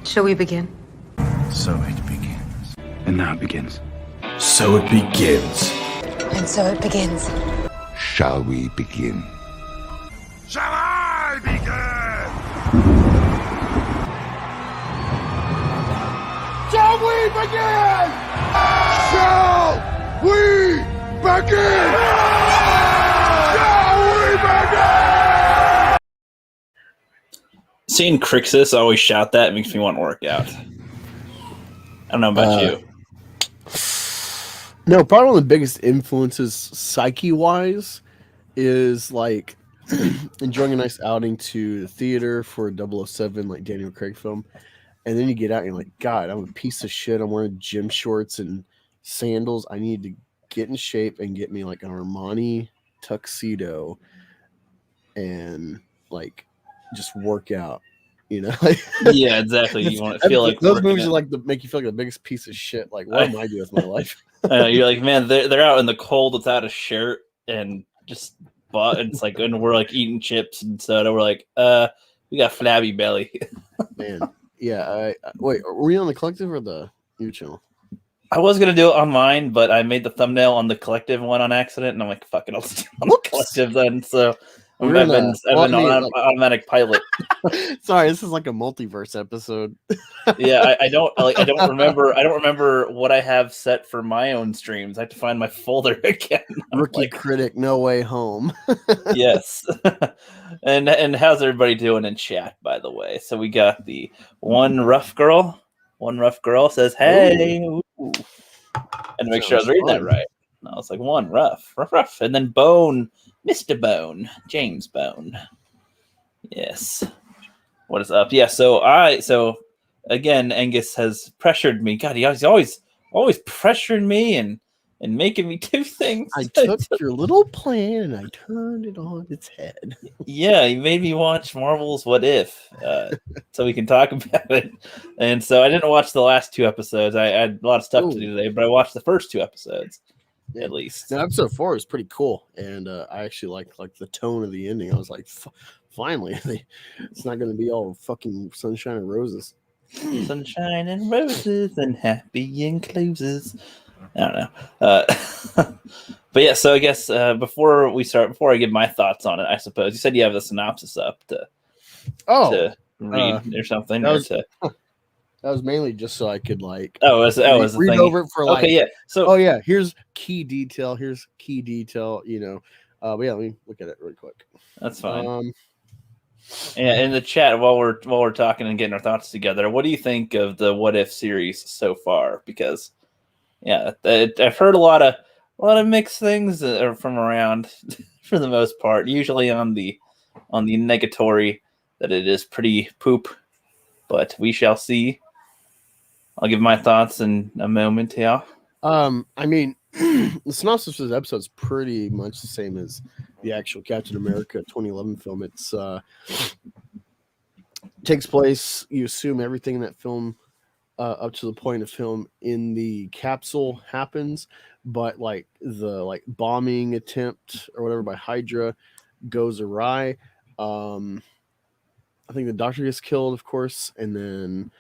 Shall we begin? So it begins. And now it begins. So it begins. And so it begins. Shall we begin? Shall I begin? Shall we begin? Shall we begin? Shall we begin? Seeing Crixus always shout that makes me want to work out. I don't know about you. No, probably one of the biggest influences psyche-wise is like enjoying a nice outing to the theater for a 007 like Daniel Craig film, and then you get out and you're like, God, I'm a piece of shit. I'm wearing gym shorts and sandals. I need to get in shape and get me like an Armani tuxedo and like just work out. You know, Yeah, exactly. You want to feel like those movies are like make you feel like the biggest piece of shit. Like, what am I doing with my life? You're like, man, they're out in the cold without a shirt and just and it's like, and we're like eating chips and soda. We're like, we got flabby belly. Man, yeah. Wait, were you on the Collective or the YouTube channel? I was gonna do it on mine, but I made the thumbnail on the Collective one on accident, and I'm like, fuck it, I'll just do it on the Collective then. So I've been on automatic pilot. Sorry, this is like a multiverse episode. Yeah, I don't remember what I have set for my own streams. I have to find my folder again. Rookie Critic, No Way Home. Yes. And how's everybody doing in chat, by the way? So we got the one rough girl. One rough girl says, "Hey," ooh. And to make sure I was reading that right. No, it's like one rough, and then Bone, Mr. Bone, James Bone. Yes. What is up? Yeah. So again, Angus has pressured me. God, he's always pressuring me and making me do things. I took your little plan and I turned it on its head. Yeah, he made me watch Marvel's What If, so we can talk about it. And so I didn't watch the last 2 episodes. I had a lot of stuff to do today, but I watched the first 2 episodes, at least. Now, episode 4 was pretty cool, and I actually like the tone of the ending. I was like, finally, it's not going to be all fucking sunshine and roses. Sunshine and roses and happy enclosures. I don't know. But yeah, so I guess before I give my thoughts on it, I suppose you said you have the synopsis up to read or something. That was mainly just so I could like read over it for like. Okay, yeah. So here's key detail. You know, but yeah, let me look at it really quick. That's fine. Yeah, in the chat while we're talking and getting our thoughts together, what do you think of the What If series so far? Because yeah, I've heard a lot of mixed things from around for the most part. Usually on the negatory that it is pretty poop, but we shall see. I'll give my thoughts in a moment here. I mean, the synopsis of this episode is pretty much the same as the actual Captain America 2011 film. It's takes place. You assume everything in that film up to the point of film in the capsule happens, but like the bombing attempt or whatever by Hydra goes awry. I think the Doctor gets killed, of course, and then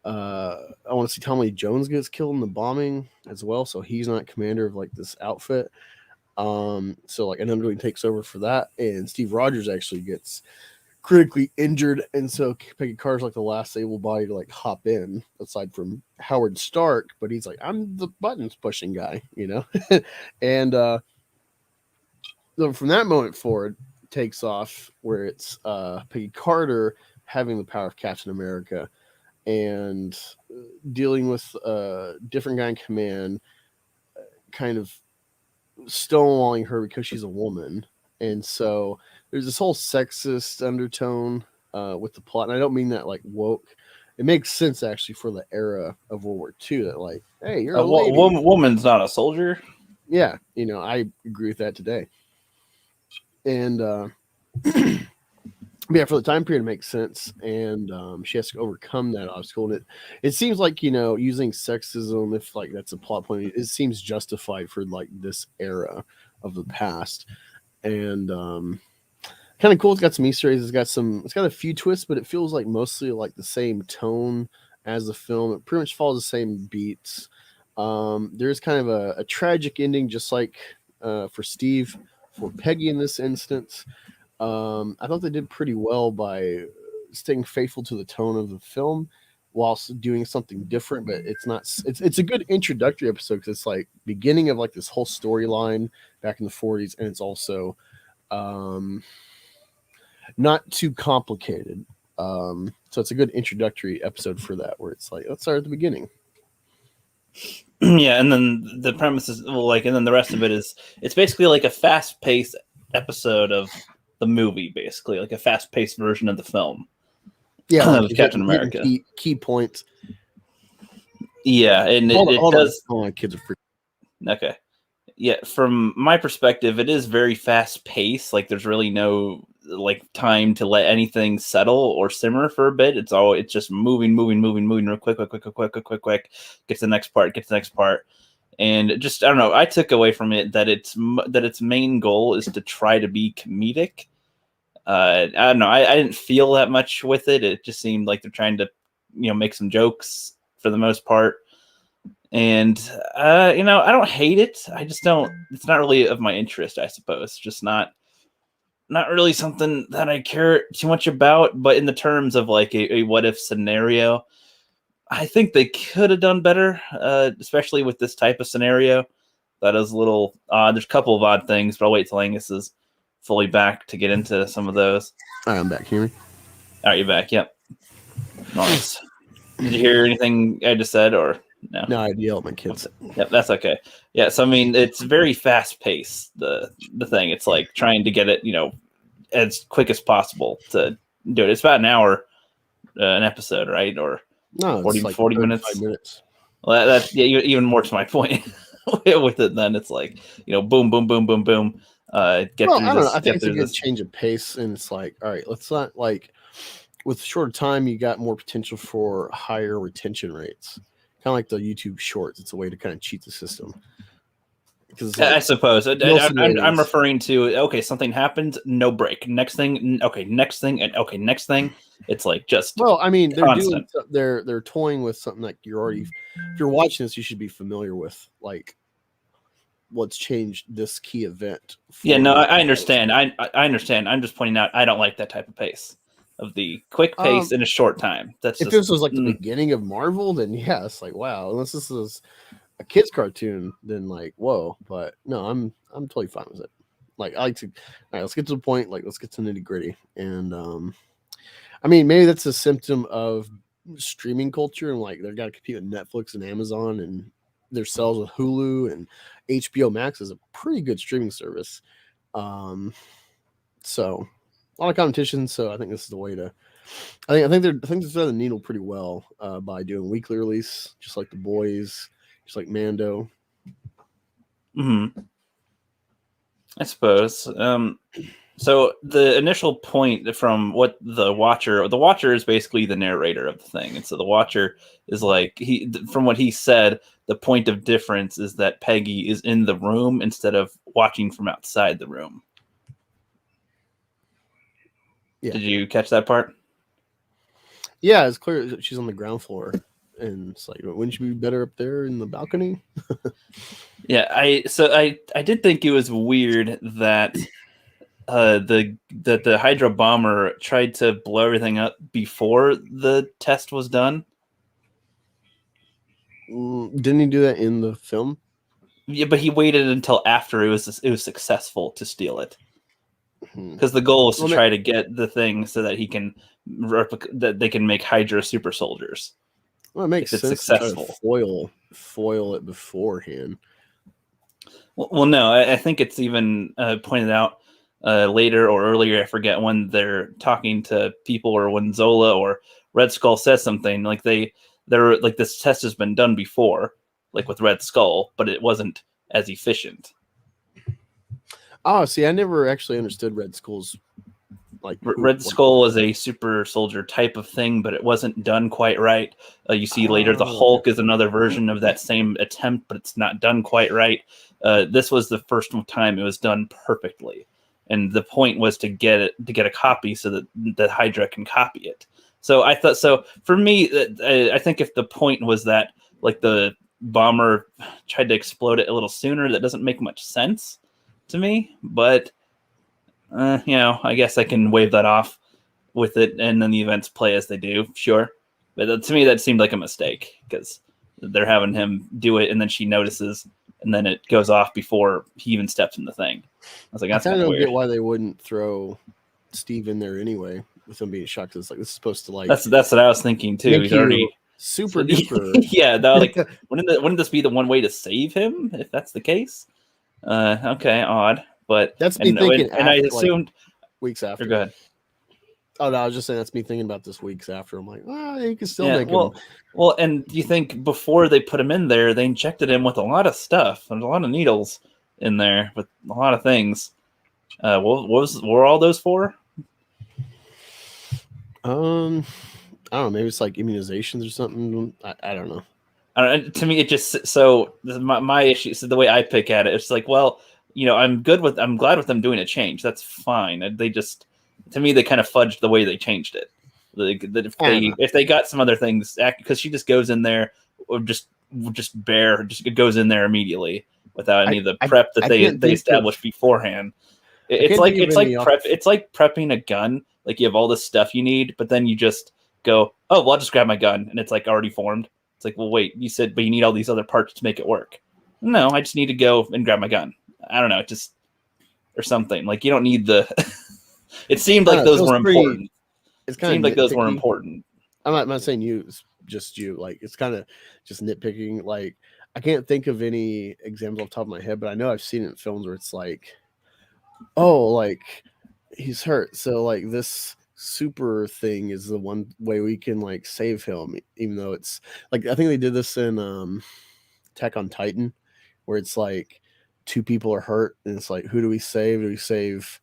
I want to see Tommy Lee Jones gets killed in the bombing as well, so he's not commander of like this outfit. So like another one takes over for that, and Steve Rogers actually gets critically injured, and so Peggy Carter's like the last able body to like hop in, aside from Howard Stark, but he's like, I'm the buttons pushing guy, you know. And so from that moment forward takes off where it's Peggy Carter having the power of Captain America and dealing with a different guy in command, kind of stonewalling her because she's a woman. And so there's this whole sexist undertone with the plot. And I don't mean that like woke. It makes sense actually for the era of World War II that like, hey, you're a lady. Woman's not a soldier. Yeah, you know, I agree with that today. And yeah, for the time period, it makes sense. And she has to overcome that obstacle. And it seems like, you know, using sexism, if like that's a plot point, it seems justified for like this era of the past. And kind of cool. It's got some Easter eggs. It's got a few twists, but it feels like mostly like the same tone as the film. It pretty much follows the same beats. There's kind of a tragic ending, just like for Steve, for Peggy in this instance. I thought they did pretty well by staying faithful to the tone of the film whilst doing something different, but it's a good introductory episode because it's like beginning of like this whole storyline back in the 40s, and it's also not too complicated. So it's a good introductory episode for that, where it's like, let's start at the beginning. Yeah, and then the premise is and then the rest of it is it's basically like a fast-paced episode of the movie, basically like a fast-paced version of the film. Yeah, of Captain America. Key points. Yeah, and it does. Hold on, kids are freaking. Okay. Yeah, from my perspective, it is very fast-paced. Like, there's really no like time to let anything settle or simmer for a bit. It's just moving real quick. Get to the next part. And just, I don't know, I took away from it that its main goal is to try to be comedic. I don't know, I didn't feel that much with it. It just seemed like they're trying to, make some jokes for the most part. And, I don't hate it. I just don't, it's not really of my interest, I suppose. Just not really something that I care too much about. But in the terms of like a what if scenario, I think they could have done better, especially with this type of scenario. That is a little odd. There's a couple of odd things, but I'll wait till Angus is fully back to get into some of those. All right, I'm back. Hear me? All right, you're back. Yep. Nice. Did you hear anything I just said, or no? No, I yell at my kids. Yep, that's okay. Yeah, so I mean, it's very fast paced. The thing, it's like trying to get it, as quick as possible to do it. It's about an hour, an episode, right? Or no, 40 minutes. Well, that's even more to my point with it. Then it's like boom, boom, boom, boom, boom. I don't know. I think it's a good change of pace, and it's like, all right, let's not like with shorter time, you got more potential for higher retention rates. Kind of like the YouTube Shorts. It's a way to kind of cheat the system. Like, I suppose I'm referring to something happens, no break. Next thing, next thing, and next thing. It's like just I mean, constant. they're toying with something like if you're watching this, you should be familiar with like what's changed this key event. Yeah, no, I understand. I understand. I'm just pointing out I don't like that type of pace of the quick pace in a short time. That's if this was like the beginning of Marvel, then yeah, it's like wow. Unless this is a kid's cartoon, then like whoa. But no, I'm totally fine with it. Like I like to. All right, let's get to the point. Like let's get to nitty gritty. And I mean, maybe that's a symptom of streaming culture, and like they've got to compete with Netflix and Amazon and their sales with Hulu, and HBO Max is a pretty good streaming service. So a lot of competition. So I think this is the way to. I think they're threading the needle pretty well by doing weekly release, just like The Boys, just like Mando. Mm-hmm. I suppose. So the initial point from what the Watcher is basically the narrator of the thing. And so the Watcher is like, from what he said, the point of difference is that Peggy is in the room instead of watching from outside the room. Yeah. Did you catch that part? Yeah, it's clear that she's on the ground floor. And it's like, wouldn't you be better up there in the balcony? Yeah, I did think it was weird that the Hydra bomber tried to blow everything up before the test was done. Didn't he do that in the film? Yeah, but he waited until after it was successful to steal it. Because the goal was to try to get the thing so that he can that they can make Hydra super soldiers. Well, it makes sense successful. To foil it beforehand. Well, no, I think it's even pointed out later or earlier. I forget when they're talking to people, or when Zola or Red Skull says something like they're like, this test has been done before, like with Red Skull, but it wasn't as efficient. Oh, see, I never actually understood Red Skull's like Red Skull is a super soldier type of thing, but it wasn't done quite right. You see later the Hulk is another version of that same attempt, but it's not done quite right. This was the first time it was done perfectly. and the point was to get a copy so that Hydra can copy it. So I thought, so for me, I think if the point was that like the bomber tried to explode it a little sooner, that doesn't make much sense to me. But I guess I can wave that off with it, and then the events play as they do. Sure, but to me that seemed like a mistake because they're having him do it, and then she notices, and then it goes off before he even steps in the thing. I was like, that's I kind of don't weird. get why they wouldn't throw Steve in there anyway with him being shot. It's like this is supposed to like That's what I was thinking too. He's already super duper. Yeah, like wouldn't this be the one way to save him if that's the case? Okay, odd, but That's me thinking. And I assumed weeks after. Go ahead. Oh no, I was just saying that's me thinking about this weeks after. I'm like, you can still make him. Well, and you think before they put him in there, they injected him with a lot of stuff. There's a lot of needles in there with a lot of things. What were all those for? I don't know. Maybe it's like immunizations or something. I don't know. To me, it just so my issue. So the way I pick at it, it's like, well, I'm glad with them doing a change. That's fine. They just, to me, they kind of fudged the way they changed it. If they got some other things, because she just goes in there, or just goes in there immediately without any of the prep that they established beforehand. It's like prepping a gun. Like you have all this stuff you need, but then you just go, oh, well, I'll just grab my gun, and it's like already formed. It's like, well, wait, you said, but you need all these other parts to make it work. No, I just need to go and grab my gun. I don't know, or something. Like you don't need the. It seemed like those were important. It seemed like those were important. I'm not saying you, just you. Like it's kind of just nitpicking. Like I can't think of any examples off the top of my head, but I know I've seen it in films where it's like, oh, like he's hurt, so like this super thing is the one way we can like save him, even though it's like I think they did this in Attack on Titan, where it's like two people are hurt, and it's like, who do we save? Do we save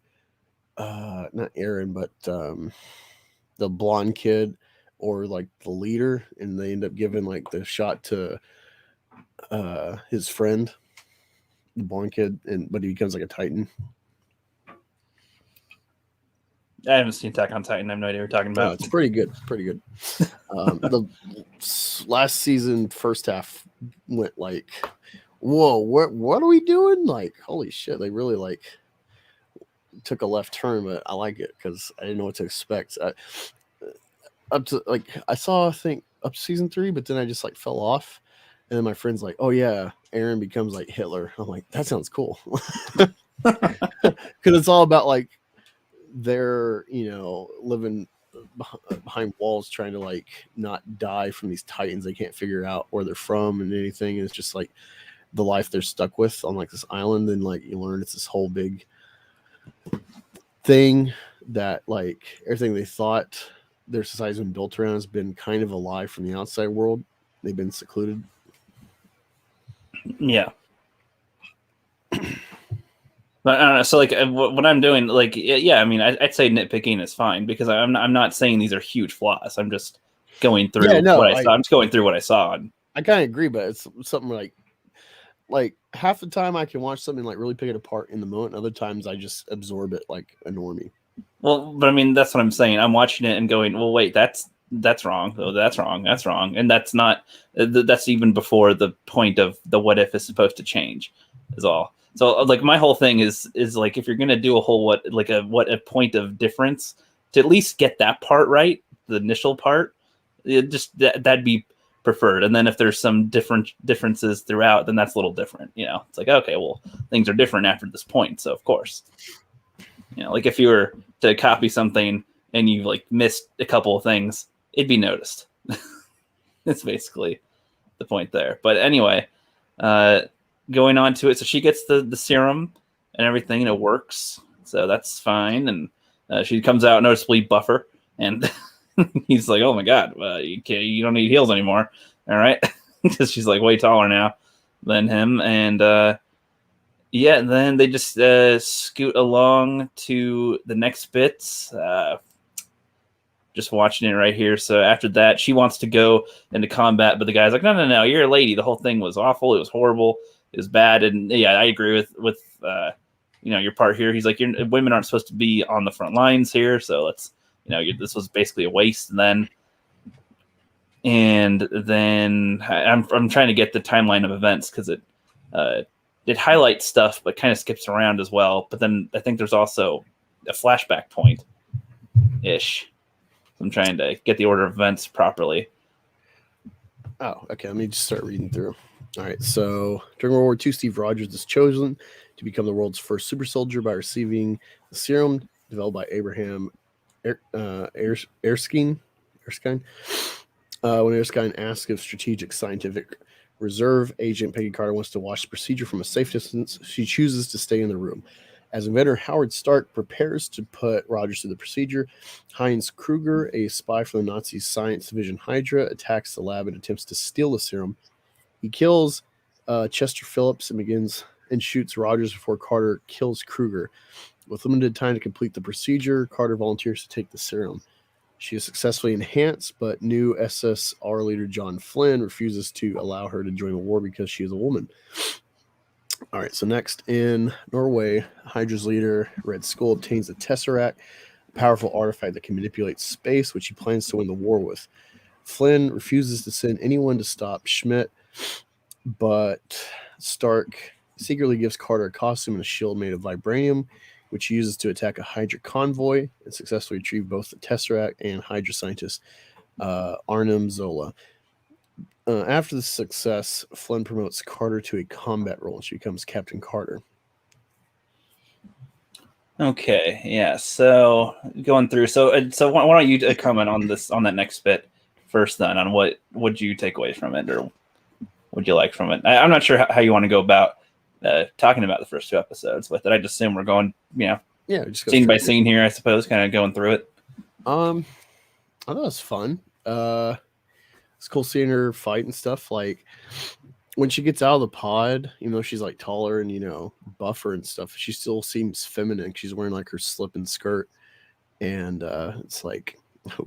not Aaron, but the blonde kid or like the leader? And they end up giving like the shot to his friend, the blonde kid, but he becomes like a Titan. I haven't seen Attack on Titan. I have no idea what you're talking about. It's pretty good. The last season, first half went like, whoa, what are we doing? Like, holy shit, they really like took a left turn, but I like it because I didn't know what to expect. Up to like I saw, I think up to season 3, but then I just like fell off, and then my friend's like, oh yeah, Aaron becomes like Hitler. I'm like, that sounds cool, because it's all about like they're living behind walls trying to like not die from these Titans. They can't figure out where they're from and anything, and it's just like the life they're stuck with on like this island. And like you learn it's this whole big thing that like everything they thought their society's been built around has been kind of a lie from the outside world. They've been secluded. Yeah. But I don't know. So like what I'm doing, like, yeah, I mean, I'd say nitpicking is fine because I'm not saying these are huge flaws. I'm just going through what I saw. I'm just going through what I saw. I kind of agree, but it's something like half the time I can watch something like really pick it apart in the moment. Other times I just absorb it like a normie. Well, but I mean, that's what I'm saying. I'm watching it and going, well, wait, that's wrong. Oh, that's wrong. That's wrong. And that's not, that's even before the point of the what if is supposed to change is all. So like my whole thing is like, if you're going to do a whole, what a point of difference, to at least get that part right, the initial part, that'd be preferred. And then if there's some differences throughout, then that's a little different. It's like, okay, well, things are different after this point. So of course, like if you were to copy something and you like missed a couple of things, it'd be noticed. That's basically the point there. But anyway, going on to it. So she gets the serum and everything, it works. So that's fine. And she comes out noticeably buffer, and he's like, oh my God, you don't need heels anymore. All right. Because she's like way taller now than him. And yeah, then they just scoot along to the next bits. Just watching it right here. So after that, she wants to go into combat, but the guy's like, no, you're a lady. The whole thing was awful. It was horrible. It was bad. And yeah, I agree with your part here. He's like, women aren't supposed to be on the front lines here, so let's, this was basically a waste. And then I'm trying to get the timeline of events because it highlights stuff but kind of skips around as well. But then I think there's also a flashback point ish. I'm trying to get the order of events properly. Oh, okay. Let me just start reading through. All right. So during World War II, Steve Rogers is chosen to become the world's first super soldier by receiving the serum developed by Abraham Erskine. When Erskine asks if Strategic Scientific Reserve agent Peggy Carter wants to watch the procedure from a safe distance, she chooses to stay in the room. As inventor Howard Stark prepares to put Rogers through the procedure, Heinz Kruger, a spy from the Nazi science division Hydra, attacks the lab and attempts to steal the serum. He kills Chester Phillips and shoots Rogers before Carter kills Kruger. With limited time to complete the procedure, Carter volunteers to take the serum. She is successfully enhanced, but new SSR leader John Flynn refuses to allow her to join the war because she is a woman. All right, so next in Norway, Hydra's leader, Red Skull, obtains the Tesseract, a powerful artifact that can manipulate space, which he plans to win the war with. Flynn refuses to send anyone to stop Schmidt, but Stark secretly gives Carter a costume and a shield made of vibranium, which he uses to attack a Hydra convoy and successfully retrieve both the Tesseract and Hydra scientist Arnim Zola. After the success, Flynn promotes Carter to a combat role, and she becomes Captain Carter. Okay, yeah. So going through, so why don't you comment on that next bit first, then, on what would you take away from it, or would you like from it? I'm not sure how you want to go about talking about the first two episodes with it. I just assume we're going, just scene by scene here, I suppose, kind of going through it. I thought it was fun. It's cool seeing her fight and stuff. Like when she gets out of the pod, even though she's like taller and buffer and stuff, she still seems feminine. She's wearing like her slip and skirt, and it's like,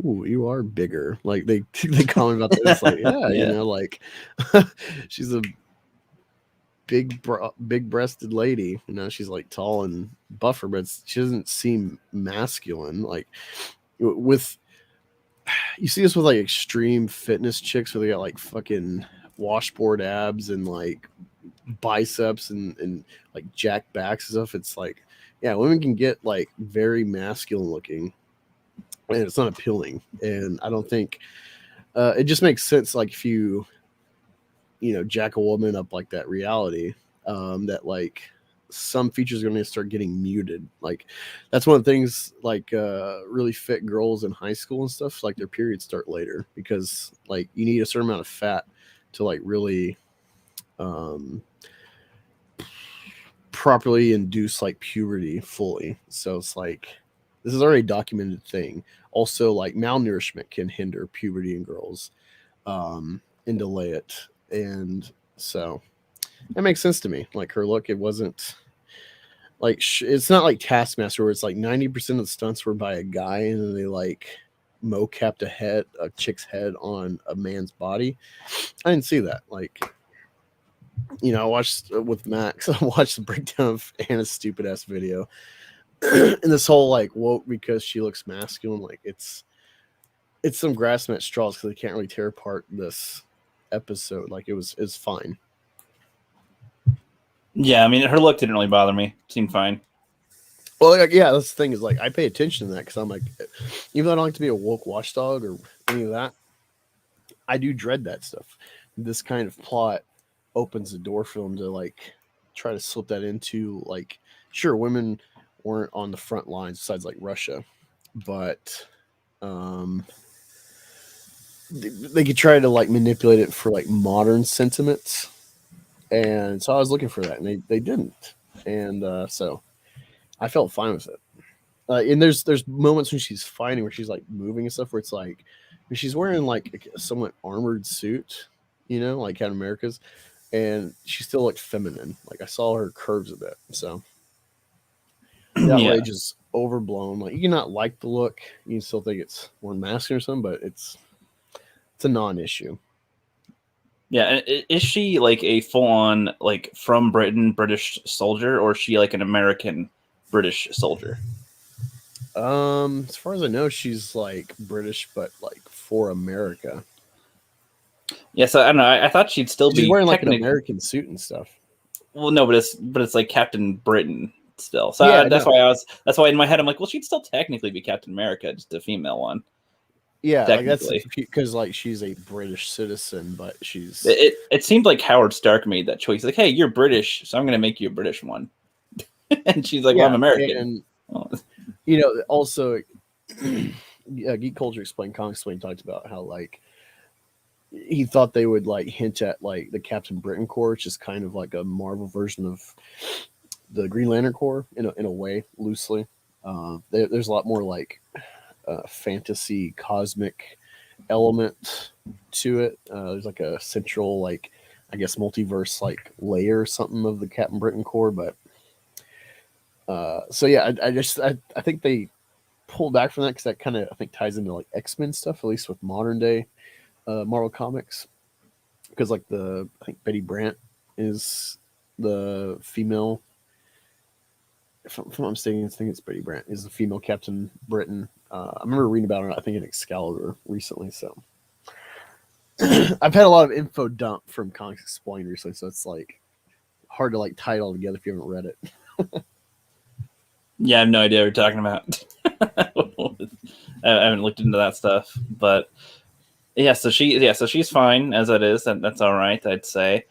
oh, you are bigger. Like they comment about this, like like she's a big breasted lady. She's like tall and buffer, but she doesn't seem masculine. Like with. You see this with like extreme fitness chicks where they got like fucking washboard abs and like biceps and like jack backs and stuff. It's like, yeah, women can get like very masculine looking and it's not appealing. And I don't think it just makes sense. Like if you jack a woman up like that reality, that like some features are going to start getting muted. Like that's one of the things, like really fit girls in high school and stuff, like their periods start later because like you need a certain amount of fat to like really properly induce like puberty fully. So it's like this is already a documented thing. Also, like malnourishment can hinder puberty in girls and delay it. And so that makes sense to me. Like her look, it wasn't like it's not like Taskmaster where it's like 90% of the stunts were by a guy and then they like mocapped a chick's head on a man's body. I didn't see that. Like, I watched with Max. I watched the breakdown of Anna's stupid ass video, and this whole like woke because she looks masculine. Like it's some grass met straws because they can't really tear apart this episode. Like it's fine. Yeah, I mean, her look didn't really bother me. It seemed fine. Well, like, yeah, that's the thing is like I pay attention to that because I'm like, even though I don't like to be a woke watchdog or any of that, I do dread that stuff. This kind of plot opens the door for them to like try to slip that into like, sure, women weren't on the front lines besides like Russia, but they could try to like manipulate it for like modern sentiments. And so I was looking for that, and they didn't. And so I felt fine with it. And there's moments when she's fighting where she's like moving and stuff where it's like she's wearing like a somewhat armored suit, like Captain America's, and she still looked feminine. Like I saw her curves a bit. So that rage is overblown. Like you can not like the look, you can still think it's more masculine or something, but it's a non-issue. Yeah, and is she like a full-on like from Britain British soldier, or is she like an American British soldier? As far as I know, she's like British, but like for America. Yeah, so I don't know. I thought she'd still She's be wearing like an technically. American suit and stuff. Well, no, but it's like Captain Britain still. So Yeah, that's why in my head I'm like, well, she'd still technically be Captain America, just a female one. Yeah, like that's Technically, because like she's a British citizen, but she's it seemed like Howard Stark made that choice. Like, hey, you're British, so I'm going to make you a British one. And she's like, well, I'm American. And Oh. you know, also, Geek Culture Explained, Comics Explained talked about how like he thought they would like hint at like the Captain Britain Corps, which is kind of like a Marvel version of the Green Lantern Corps in a way, loosely. There's a lot more like fantasy cosmic element to it. There's like a central like I guess multiverse like layer or something of the Captain Britain Corps, but so yeah, I think they pulled back from that because that kind of I think ties into like X-Men stuff, at least with modern day Marvel comics, because like I think Betty Brant is the female. If I'm not mistaken, I think it's Betty Brant is the female Captain Britain. I remember reading about it, I think in Excalibur recently. So I've had a lot of info dump from Comics Explained recently, so it's like hard to like tie it all together if you haven't read it. Yeah, I have no idea what you're talking about. I haven't looked into that stuff, but yeah, so she's fine as it is, and that's all right, I'd say.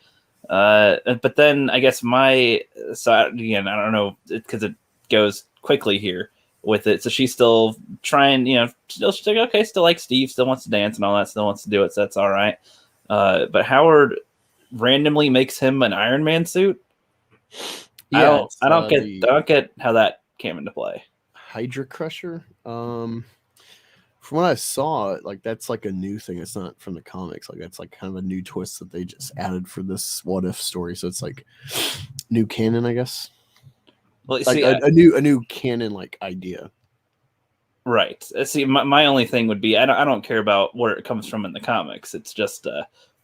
But then I guess again, I don't know because it goes quickly here with it. So she's still trying, she's like, okay, still like Steve, still wants to dance and all that, still wants to do it, so that's all right. But Howard randomly makes him an Iron Man suit. Yeah, I don't get how that came into play. Hydra Crusher. From what I saw, like that's like a new thing. It's not from the comics. Like that's like kind of a new twist that they just added for this what if story. So it's like new canon, I guess. Well, Like a new canon like idea. Right. See, my only thing would be I don't care about where it comes from in the comics. It's just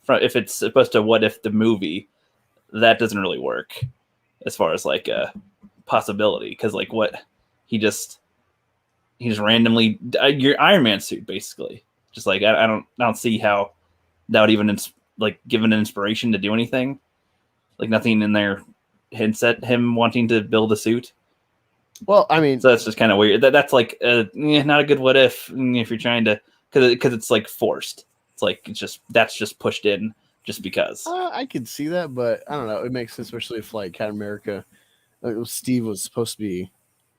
if it's supposed to what if the movie, that doesn't really work as far as like a possibility, because like what he just randomly your Iron Man suit basically, just like I don't see how that would even like give an inspiration to do anything. Like nothing in there hints at him wanting to build a suit. Well, I mean, so that's just kind of weird. That's like not a good what if you're trying to, because it's like forced. It's like that's just pushed in just because. I could see that, but I don't know. It makes sense, especially if like Captain America, Steve was supposed to be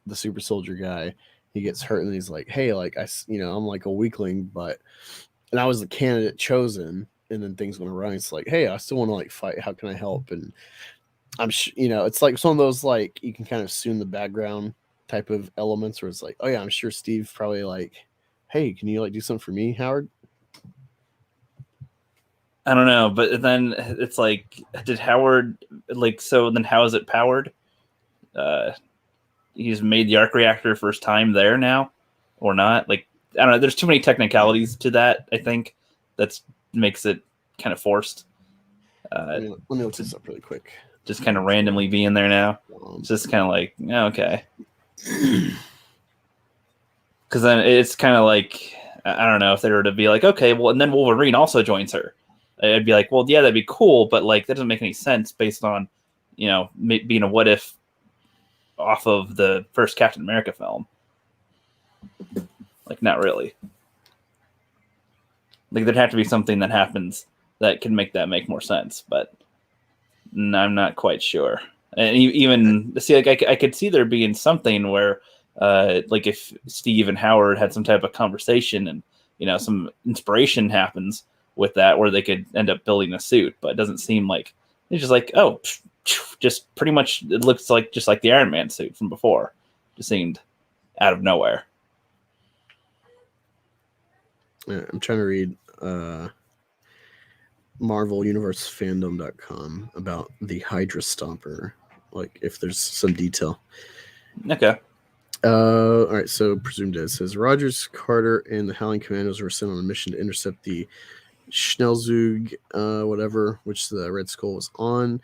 the super soldier guy. He gets hurt and he's like, hey, like I'm like a weakling, and I was the candidate chosen, and then things went wrong. It's like, hey, I still want to like fight. How can I help? And I'm it's like some of those like you can kind of assume the background type of elements where it's like, oh yeah, I'm sure Steve probably like, hey, can you like do something for me, Howard? I don't know, but then it's like, did Howard like, so then how is it powered? He's made the arc reactor first time there now, or not? Like, I don't know. There's too many technicalities to that. I think that makes it kind of forced. Let me look this up really quick. Just kind of randomly being there now. It's just kind of like, okay. Because then it's kind of like, I don't know if they were to be like, okay, well, and then Wolverine also joins her. I'd be like, well, yeah, that'd be cool, but like that doesn't make any sense based on, being a what if off of the first Captain America film. Like, not really. Like, there'd have to be something that happens that can make that make more sense, but I'm not quite sure. And even see, like, I could see there being something where, like, if Steve and Howard had some type of conversation and some inspiration happens with that, where they could end up building a suit, but it doesn't seem like it's just like, oh, just pretty much it looks like just like the Iron Man suit from before. Just seemed out of nowhere. I'm trying to read MarvelUniverseFandom.com about the Hydra Stomper, like if there's some detail. Okay. All right, so presumed dead says Rogers, Carter, and the Howling Commandos were sent on a mission to intercept the Schnellzug, whatever, which the Red Skull was on.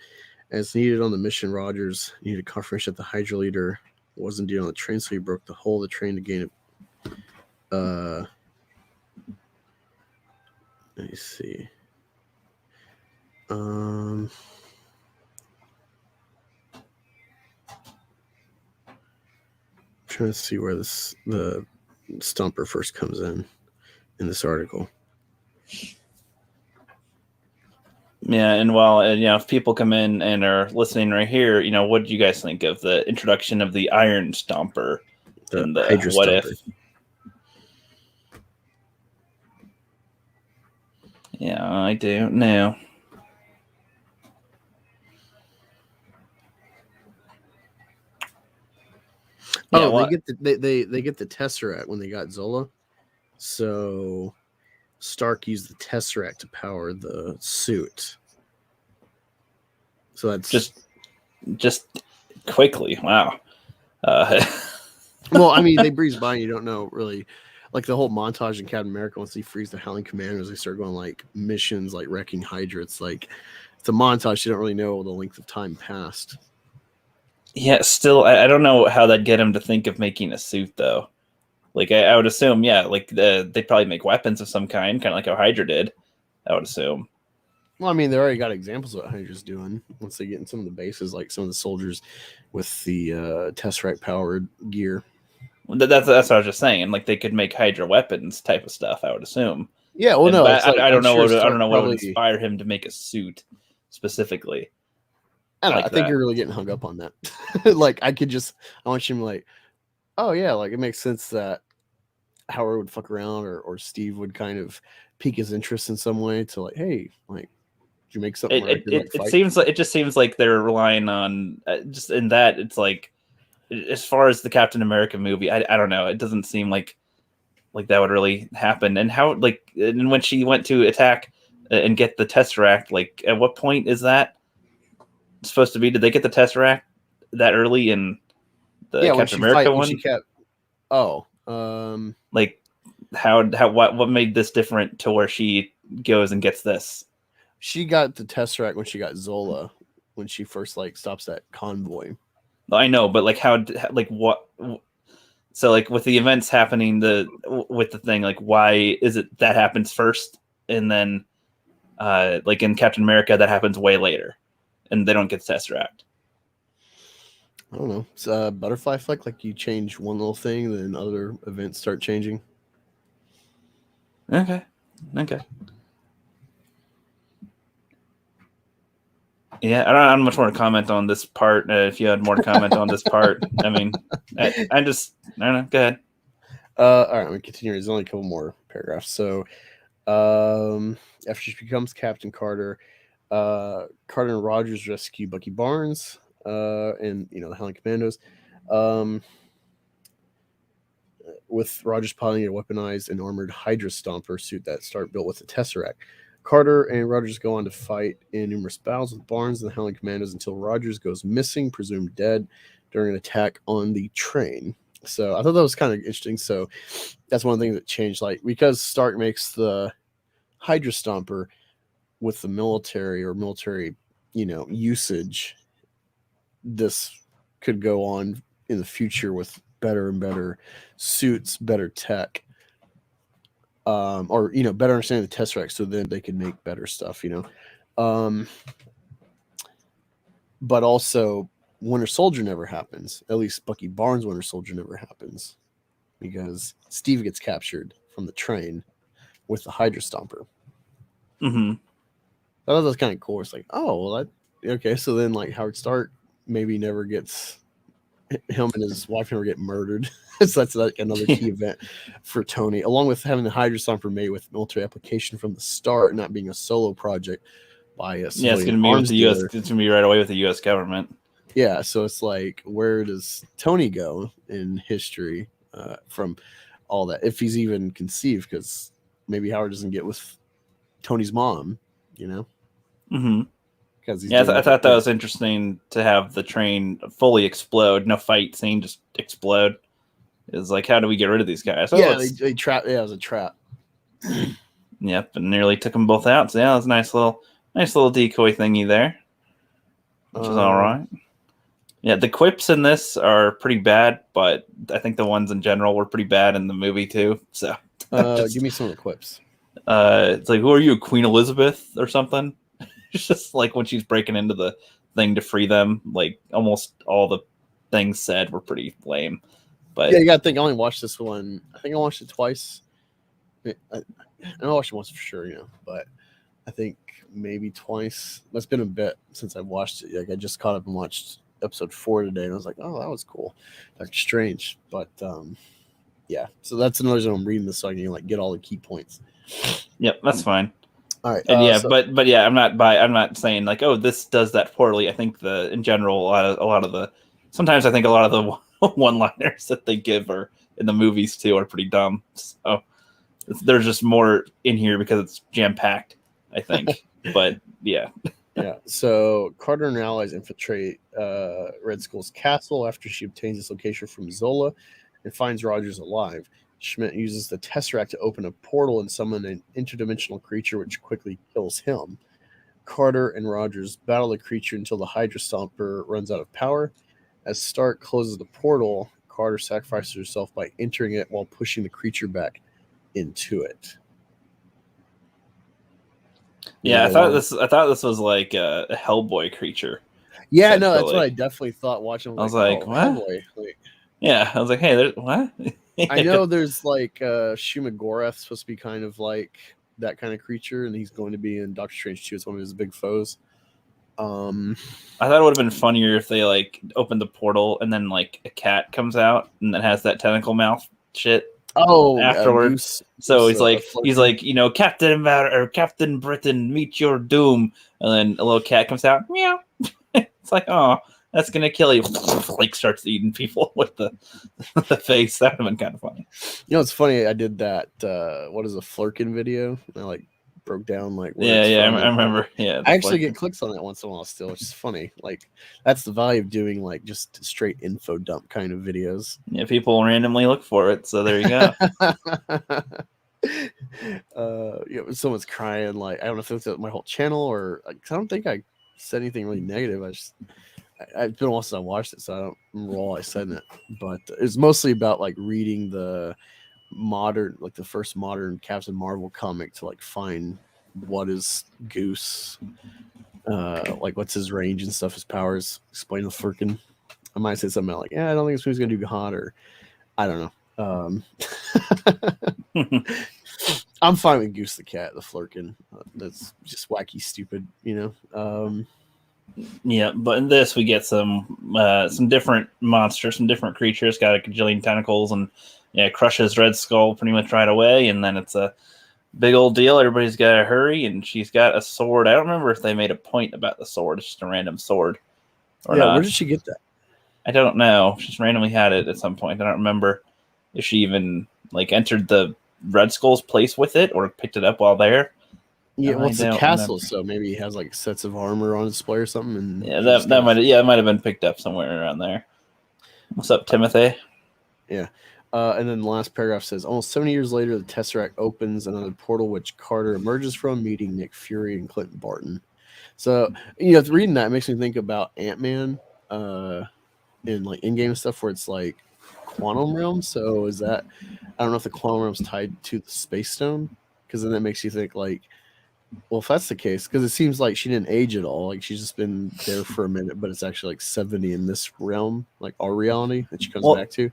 As needed on the mission, Rogers needed confirmation that the Hydra leader wasn't dealing on the train, so he broke the hull of the train to gain it. Let me see. Trying to see where the Stomper first comes in this article. Yeah, and while if people come in and are listening right here, what do you guys think of the introduction of the Iron Stomper and the Hydra what Stomper? if? Yeah, I don't know. Oh, Yeah, they get the Tesseract when they got Zola. So Stark used the Tesseract to power the suit. So that's just quickly. Wow. Well, I mean, they breeze by and you don't know really. Like the whole montage in Captain America, once he frees the Howling Commandos, they start going like missions like wrecking Hydra. It's like it's a montage. You don't really know the length of time passed. Yeah, still, I don't know how that'd get him to think of making a suit, though. Like, I would assume, yeah, like they'd probably make weapons of some kind of like how Hydra did, I would assume. Well, I mean, they already got examples of what Hydra's doing once they get in some of the bases, like some of the soldiers with the Tesseract-powered gear. That's what I was just saying. Like, they could make Hydra weapons type of stuff, I would assume. Yeah, well, no, I don't know. Sure I don't know what would probably... inspire him to make a suit specifically. I don't know. Like I think that. you're really getting hung up on that. Like, I want you to be like, oh yeah, like it makes sense that Howard would fuck around or Steve would kind of pique his interest in some way to like, hey, like, did you make something? It just seems like they're relying on just in that. It's like, as far as the Captain America movie, I don't know. It doesn't seem like that would really happen. And how and when she went to attack and get the Tesseract, like at what point is that supposed to be? Did they get the Tesseract that early in the Captain America one? Like what made this different to where she goes and gets this? She got the Tesseract when she got Zola, when she first stops that convoy. I know, but what? So with the events happening, with the thing, why is it that happens first, and then in Captain America that happens way later, and they don't get the Tesseract? I don't know. It's a butterfly effect. Like you change one little thing, then other events start changing. Okay. Yeah, I don't have much more to comment on this part. If you had more to comment on this part, I mean, I don't know. Go ahead. All right, I'm gonna continue. There's only a couple more paragraphs. So, after she becomes Captain Carter, Carter and Rogers rescue Bucky Barnes, and the Howling Commandos, with Rogers piloting a weaponized and armored Hydra Stomper suit that Stark built with the Tesseract. Carter and Rogers go on to fight in numerous battles with Barnes and the Howling Commandos until Rogers goes missing, presumed dead, during an attack on the train. So I thought that was kind of interesting. So that's one thing that changed, because Stark makes the Hydra Stomper with the military usage. This could go on in the future with better and better suits, better tech. Or better understanding the Tesseract, so then they can make better stuff, but also Winter Soldier never happens. At least Bucky Barnes' Winter Soldier never happens because Steve gets captured from the train with the Hydra Stomper. Mm-hmm. I thought that was kind of cool. It's like, oh, well, okay. So then Howard Stark maybe never gets, him and his wife never get murdered. So that's another key event for Tony, along with having the Hydra Stomper made with military application from the start, not being a solo project by a it's going to be with the U.S. It's going to be right away with the U.S. government. Yeah, so it's where does Tony go in history from all that, if he's even conceived? Because maybe Howard doesn't get with Tony's mom, Mm-hmm. Because I thought that was interesting to have the train fully explode, no fight scene, just explode. It's how do we get rid of these guys? They trap. Yeah, it was a trap. Yep, and nearly took them both out. So yeah, that was a nice little decoy thingy there, which is all right. Yeah, the quips in this are pretty bad, but I think the ones in general were pretty bad in the movie too. So give me some of the quips. It's like, who are you, Queen Elizabeth or something? It's just like when she's breaking into the thing to free them, like almost all the things said were pretty lame. But yeah, you gotta think. I only watched this one. I think I watched it twice. I watched it once for sure, but I think maybe twice. That's been a bit since I watched it. Like I just caught up and watched episode 4 today, and I was like, oh, that was cool. That's strange, but yeah. So that's another reason I'm reading this so I can get all the key points. Yep, that's fine. All right, and but yeah, I'm not saying like, oh, this does that poorly. I think in general, sometimes I think a lot of the one-liners that they give are in the movies too are pretty dumb. So there's just more in here because it's jam-packed, I think. But yeah. Yeah. So Carter and her allies infiltrate Red Skull's castle after she obtains this location from Zola and finds Rogers alive. Schmidt uses the Tesseract to open a portal and summon an interdimensional creature, which quickly kills him. Carter and Rogers battle the creature until the Hydra Stomper runs out of power. As Stark closes the portal, Carter sacrifices herself by entering it while pushing the creature back into it. Yeah, I thought this was like a Hellboy creature. Yeah, no, that's what I definitely thought watching. I was like, what? Hellboy. Yeah, I was like, hey, there's what? I know there's like Shumagorath's supposed to be kind of like that kind of creature, and he's going to be in Doctor Strange 2. It's one of his big foes. I thought it would have been funnier if they like opened the portal and then like a cat comes out and then has that tentacle mouth shit. Oh, afterwards. So he's like, Captain America or Captain Britain, meet your doom, and then a little cat comes out, meow. It's like, oh, that's gonna kill you. Like starts eating people with the face. That would have been kind of funny. It's funny. I did that. What is a Flurkin video? And I broke down I remember. Yeah, I actually get clicks on that once in a while still, which is funny. Like that's the value of doing like just straight info dump kind of videos. Yeah, people randomly look for it, so there you go. Someone's crying. Like I don't know if it's my whole channel or I don't think I said anything really negative. It's been a while since I watched it, so I don't remember all I said in it. But it's mostly about like reading the the first modern Captain Marvel comic to like find what is Goose, like what's his range and stuff, his powers. Explain the Flurkin. I might say something like, I don't think this movie's gonna do hot, or I don't know. I'm fine with Goose the cat, the Flurkin. That's just wacky, stupid, Yeah, but in this we get some different monsters, some different creatures, got a gajillion tentacles, and crushes Red Skull pretty much right away, and then it's a big old deal. Everybody's got to hurry, and she's got a sword. I don't remember if they made a point about the sword. It's just a random sword. Or not. Where did she get that? I don't know. She just randomly had it at some point. I don't remember if she even like entered the Red Skull's place with it or picked it up while there. Yeah, well, it's a castle, so maybe he has like sets of armor on display or something. And it might have been picked up somewhere around there. What's up, Timothy? Yeah. And then the last paragraph says, almost 70 years later, the Tesseract opens another portal, which Carter emerges from, meeting Nick Fury and Clinton Barton. So, reading that makes me think about Ant-Man in like in-game stuff where it's like quantum realm. So is that, I don't know if the quantum realm's tied to the Space Stone, because then that makes you think like, well, if that's the case, because it seems like she didn't age at all. Like she's just been there for a minute, but it's actually like 70 in this realm, like our reality that she comes back to.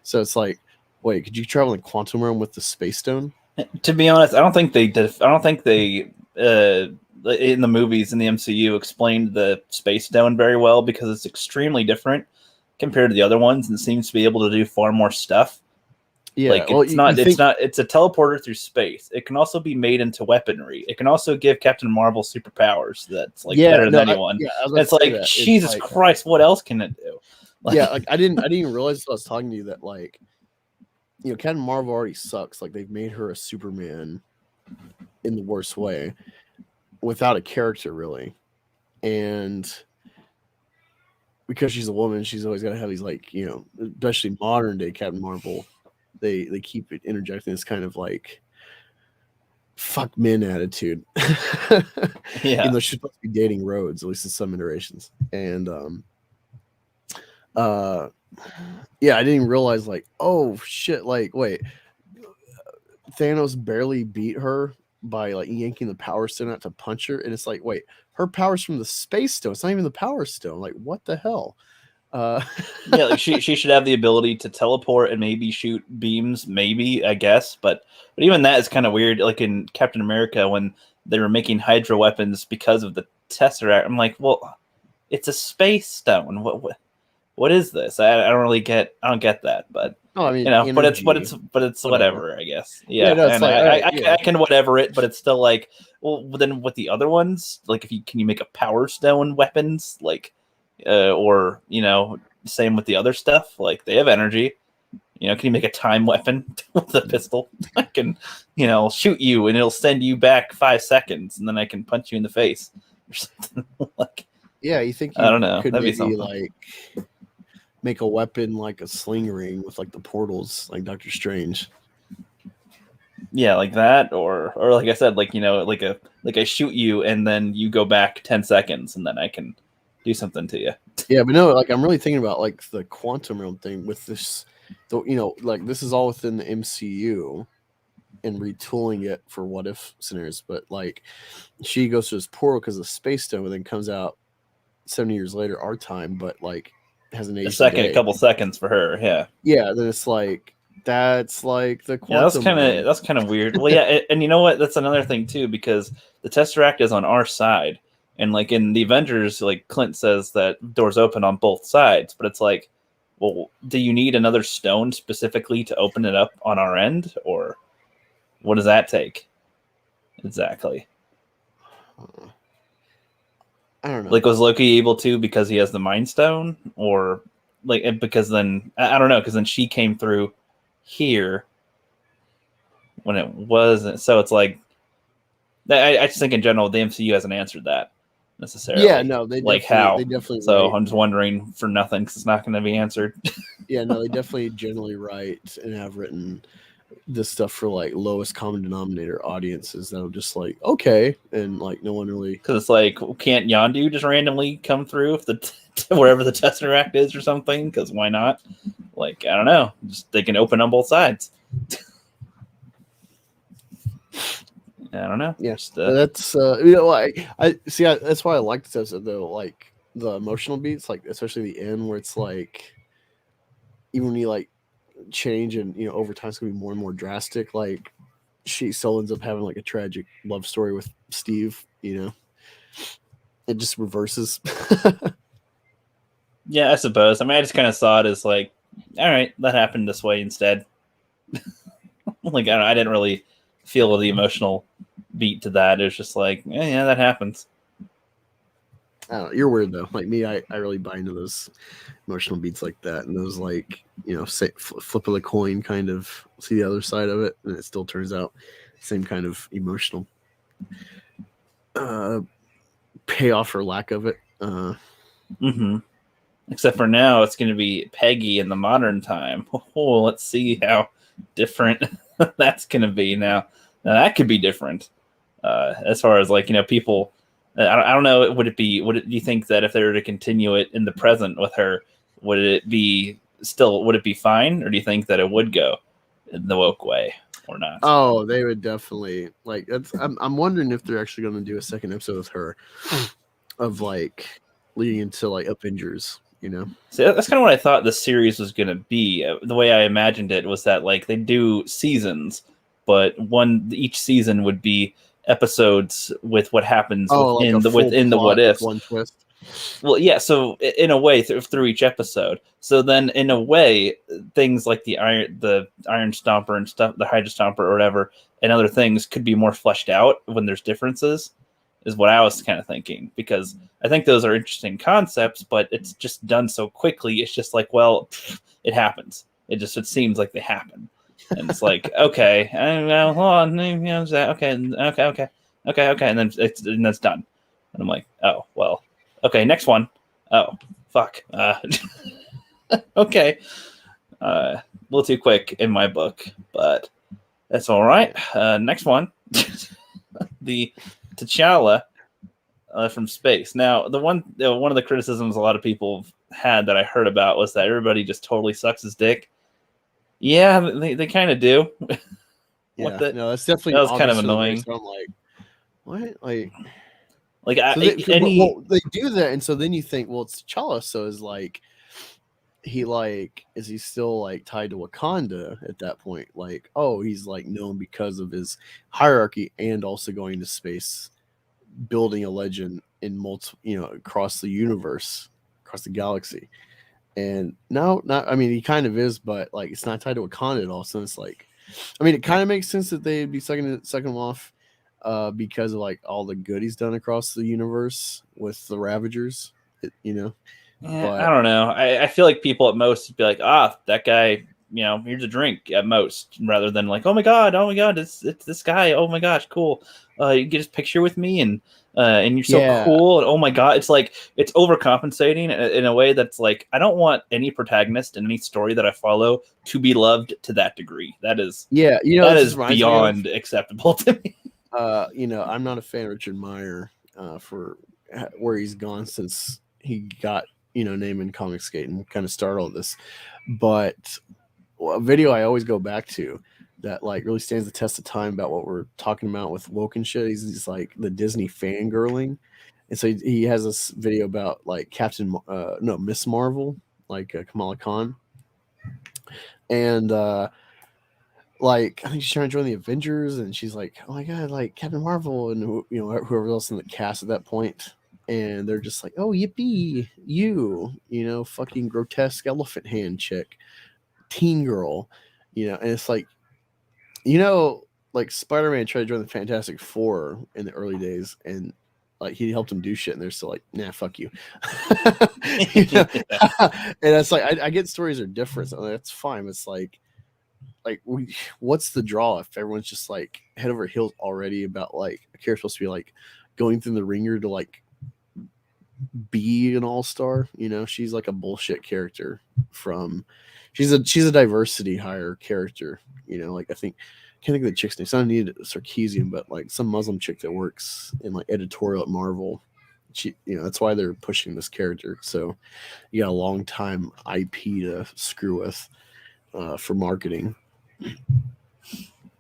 So it's like, wait, could you travel in the quantum realm with the Space Stone? To be honest, I don't think they did. I don't think they in the movies in the MCU explained the Space Stone very well, because it's extremely different compared to the other ones and seems to be able to do far more stuff. Yeah, like it's a teleporter through space. It can also be made into weaponry. It can also give Captain Marvel superpowers that's like better than anyone. It's like that. Jesus Christ, what else can it do? Like, I didn't even realize I was talking to you that like, Captain Marvel already sucks. Like they've made her a Superman in the worst way without a character really. And because she's a woman, she's always got to have these like, especially modern day Captain Marvel, they keep interjecting this kind of like fuck men attitude. Yeah. Even though she's supposed to be dating Rhodes, at least in some iterations. And yeah, I didn't even realize, like, oh shit, like, wait, Thanos barely beat her by like yanking the Power Stone out to punch her, and it's like, wait, her power's from the Space Stone. It's not even the Power Stone. Like, what the hell? Yeah, like she should have the ability to teleport and maybe shoot beams, maybe, I guess. But even that is kind of weird. Like in Captain America, when they were making Hydra weapons because of the Tesseract, I'm like, well, it's a space stone. What is this? I don't get that. But Oh, I mean, you know, energy, but it's whatever, I guess. Yeah, no, it's and like, I can whatever it, but it's still like, well, then with the other ones, like, can you make a Power Stone weapons, like, or you know, same with the other stuff, like they have energy. You know, can you make a time weapon with a pistol? I can, you know, shoot you and it'll send you back 5 seconds, and then I can punch you in the face or something. Like, yeah, you think I don't know, could that'd be maybe something. like make a weapon like a sling ring with like the portals, like Doctor Strange. Yeah, like that, or like I said, like, you know, like I shoot you and then you go back 10 seconds and then I can do something to you. Yeah, but no, like I'm really thinking about like the quantum realm thing with this, you know, like this is all within the MCU and retooling it for what if scenarios. But like she goes to this portal because of Space Stone, and then comes out 70 years later, our time, but like has an aged A couple seconds for her. Yeah. Yeah, then it's like that's like the Yeah, quantum. that's kind of weird. Well, yeah, and you know what? That's another thing too, because the Tesseract is on our side, and like in the Avengers, like Clint says that doors open on both sides, but it's like, well, do you need another stone specifically to open it up on our end, or what does that take exactly? I don't know. Like, was Loki able to because he has the Mind Stone, or like because then I don't know, because then she came through here when it wasn't. So it's like, I just think in general the MCU hasn't answered that necessarily. Yeah, no, they like how they definitely. So write, I'm just wondering for nothing because it's not going to be answered. yeah, no, they definitely generally write and have written this stuff for like lowest common denominator audiences that'll just like okay, and like no one really, Because it's like, can't Yondu just randomly come through if the wherever the Tesseract is or something? Because why not? Like, I don't know, just they can open on both sides. I don't know. yeah. Just, That's you know, like I see. That's why I like this episode though. Like the emotional beats, like especially the end where it's like even when you like change and you know over time it's gonna be more and more drastic. Like she still ends up having like a tragic love story with Steve. You know, it just reverses. yeah, I suppose. I mean, I just kind of saw it as like, all right, that happened this way instead. Like, I don't know, I didn't really feel the emotional beat to that. It was just like, yeah, that happens. I don't know, you're weird though. Like me, I really buy into those emotional beats like that, and those like you know, say, flip of the coin kind of see the other side of it, and it still turns out same kind of emotional payoff or lack of it. Except for now, it's going to be Peggy in the modern time. Oh, let's see how different that's going to be now. Now that could be different as far as like, you know, people. I don't know. Do you think that if they were to continue it in the present with her, would it be fine, or do you think that it would go in the woke way or not? Oh, they would definitely like. That's. I'm wondering if they're actually going to do a second episode with her, of like leading into like Avengers. You know, so that's kind of what I thought the series was going to be. The way I imagined it was that like they do seasons, but each season would be episodes with what happens within the what if. One twist. Well, yeah. So in a way, through each episode. So then, in a way, things like the Iron Stomper and stuff, the Hydra Stomper or whatever, and other things could be more fleshed out when there's differences. Is what I was kind of thinking, because I think those are interesting concepts, but it's just done so quickly. It's just like, well, it happens. It seems like they happen, and it's like, okay, hold on, okay, and then that's done, and I'm like, oh well, okay, next one. Oh fuck, okay, a little too quick in my book, but that's all right. Next one. the T'Challa from space. Now, one of the criticisms a lot of people had that I heard about was that everybody just totally sucks his dick. Yeah, they kind of do. Yeah, no, that's definitely that was kind of obvious from the annoying. race, so I'm like, what? Like So they do that, and so then you think, well, it's T'Challa, so is like is he still like tied to Wakanda at that point? Like, oh, he's like known because of his hierarchy and also going to space, building a legend in across the universe, across the galaxy. And no, not I mean he kind of is, but like it's not tied to Wakanda at all. So it's like, I mean, it kind of makes sense that they'd be sucking him off because of like all the good he's done across the universe with the Ravagers, But I don't know. I feel like people at most would be like, that guy, here's a drink at most, rather than like, oh my god, it's this guy. Oh my gosh, cool. You get his picture with me, and you're so cool. And oh my god, it's like it's overcompensating in a way that's like, I don't want any protagonist in any story that I follow to be loved to that degree. That is that is beyond acceptable to me. I'm not a fan of Richard Meyer for where he's gone since he got name in Comicsgate and kind of start all this. But a video I always go back to that like really stands the test of time about what we're talking about with woke and shit. He's like the Disney fangirling. And so he has this video about like Miss Marvel, like Kamala Khan. And like I think she's trying to join the Avengers, and she's like, oh my god, like Captain Marvel and whoever else in the cast at that point. And they're just like, oh, yippee, fucking grotesque elephant hand chick, teen girl, and it's like, like Spider-Man tried to join the Fantastic Four in the early days, and like he helped them do shit, and they're still like, nah, fuck you. And it's like, I get stories are different, so that's fine. It's like what's the draw if everyone's just like head over heels already about like a character supposed to be like going through the ringer to like be an all-star? She's like a bullshit character she's a diversity hire character, like I can't think of the chick's name. It's not needed Sarkeesian, but like some Muslim chick that works in like editorial at Marvel. She, that's why they're pushing this character. So you got a long time IP to screw with for marketing.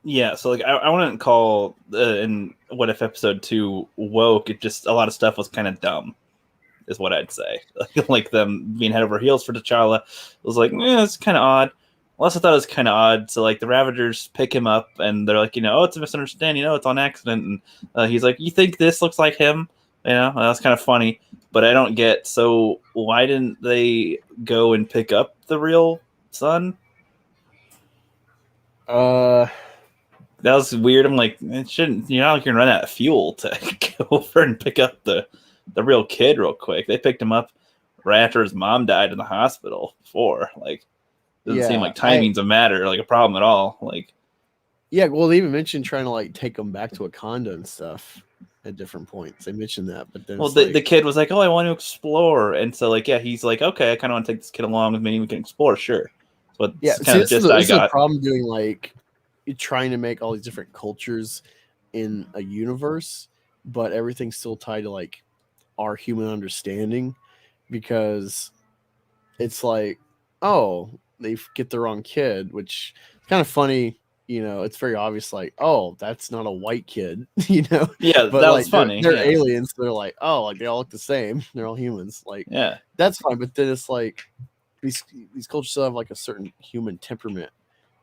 Yeah, so like I wouldn't call in What If episode 2 woke. It just, a lot of stuff was kind of dumb, is what I'd say. Like them being head over heels for T'Challa, it was like, it's kind of odd. Plus, I thought it was kind of odd. So like the Ravagers pick him up, and they're like, oh, it's a misunderstanding. It's on accident. And he's like, you think this looks like him? That was kind of funny. But I don't get. So why didn't they go and pick up the real son? That was weird. I'm like, it shouldn't. You're not like you're gonna run out of fuel to go over and pick up the real kid real quick. They picked him up right after his mom died in the hospital before. Like, doesn't seem like timing's a matter, like a problem at all. Like, yeah, well, they even mentioned trying to like take him back to Wakanda and stuff at different points. They mentioned that, but then the kid was like, oh, I want to explore, and so like, yeah, he's like, okay, I kind of want to take this kid along with me. We can explore, sure. So yeah, kind of just I got. The problem doing like trying to make all these different cultures in a universe, but everything's still tied to like our human understanding, because it's like, oh, they get the wrong kid, which is kind of funny. It's very obvious, like, oh, that's not a white kid, Yeah, but that like, was funny. They're aliens. They're like, oh, like they all look the same. They're all humans. Like, yeah, that's fine. But then it's like these cultures still have like a certain human temperament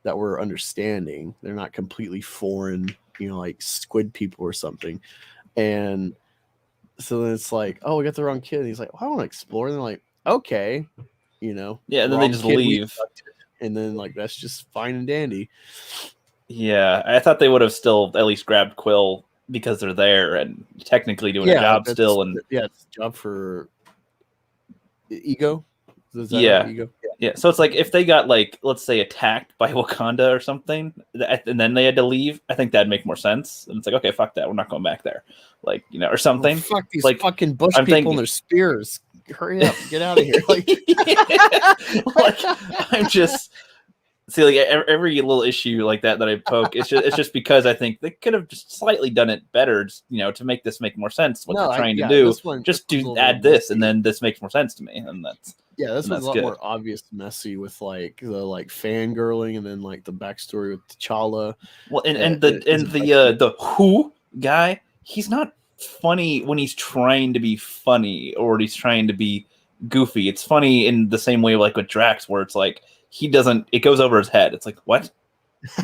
that we're understanding. They're not completely foreign, like squid people or something. And so then it's like, oh, we got the wrong kid. And he's like, well, I want to explore. And they're like, okay, yeah. And then they just leave. And then like, that's just fine and dandy. Yeah. I thought they would have still at least grabbed Quill because they're there and technically doing a job still. And yeah, it's a job for Ego. Yeah. So it's like if they got like, let's say, attacked by Wakanda or something, and then they had to leave, I think that'd make more sense. And it's like, okay, fuck that, we're not going back there, like, or something. Oh, fuck these like, fucking bush people and their spears. Hurry up, get out of here! Like, like I'm just, See, like every little issue like that I poke, it's just because I think they could have just slightly done it better, just, to make this make more sense. What they're trying to do, just to add this, and then this makes more sense to me, and that's this one's a lot good. more obvious, messy with like the fangirling, and then like the backstory with T'Challa. Well, and the who guy, he's not funny when he's trying to be funny or he's trying to be goofy. It's funny in the same way like with Drax, where it's like. It goes over his head. It's like, what?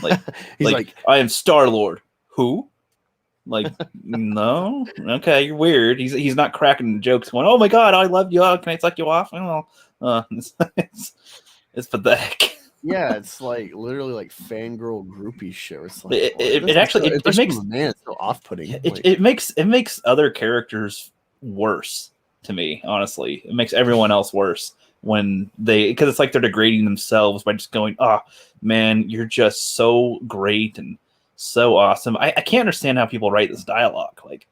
Like, he's like, I am Star-Lord. Who? Like, no? Okay, you're weird. He's not cracking jokes going, oh my God, I love you. Oh, can I suck you off? I don't know. It's pathetic. Yeah, it's like literally like fangirl groupie shit. It's like, it makes it's so off-putting. It makes other characters worse to me, honestly. It makes everyone else worse. Because it's like they're degrading themselves by just going, oh man, you're just so great and so awesome. I can't understand how people write this dialogue. Like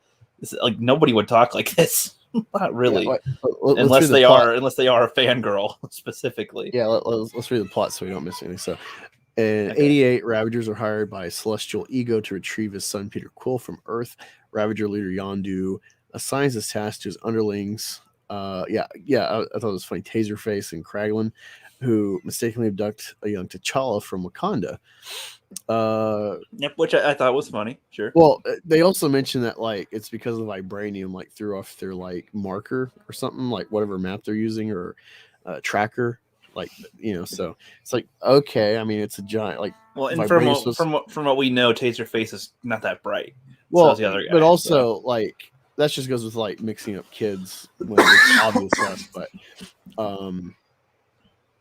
nobody would talk like this. Not really, unless they are a fangirl specifically. Yeah, let's read the plot so we don't miss anything. So, in 88, Ravagers are hired by Celestial Ego to retrieve his son Peter Quill from Earth. Ravager leader Yondu assigns this task to his underlings. I thought it was funny. Taserface and Kraglin, who mistakenly abduct a young T'Challa from Wakanda. Which I thought was funny. Sure. Well, they also mentioned that like it's because of vibranium like threw off their like marker or something, like whatever map they're using or tracker, like So it's like okay, I mean it's a giant like. Well, and from what we know, Taserface is not that bright. Well, so the other guy, but also like. That just goes with like mixing up kids when it's obvious to us, but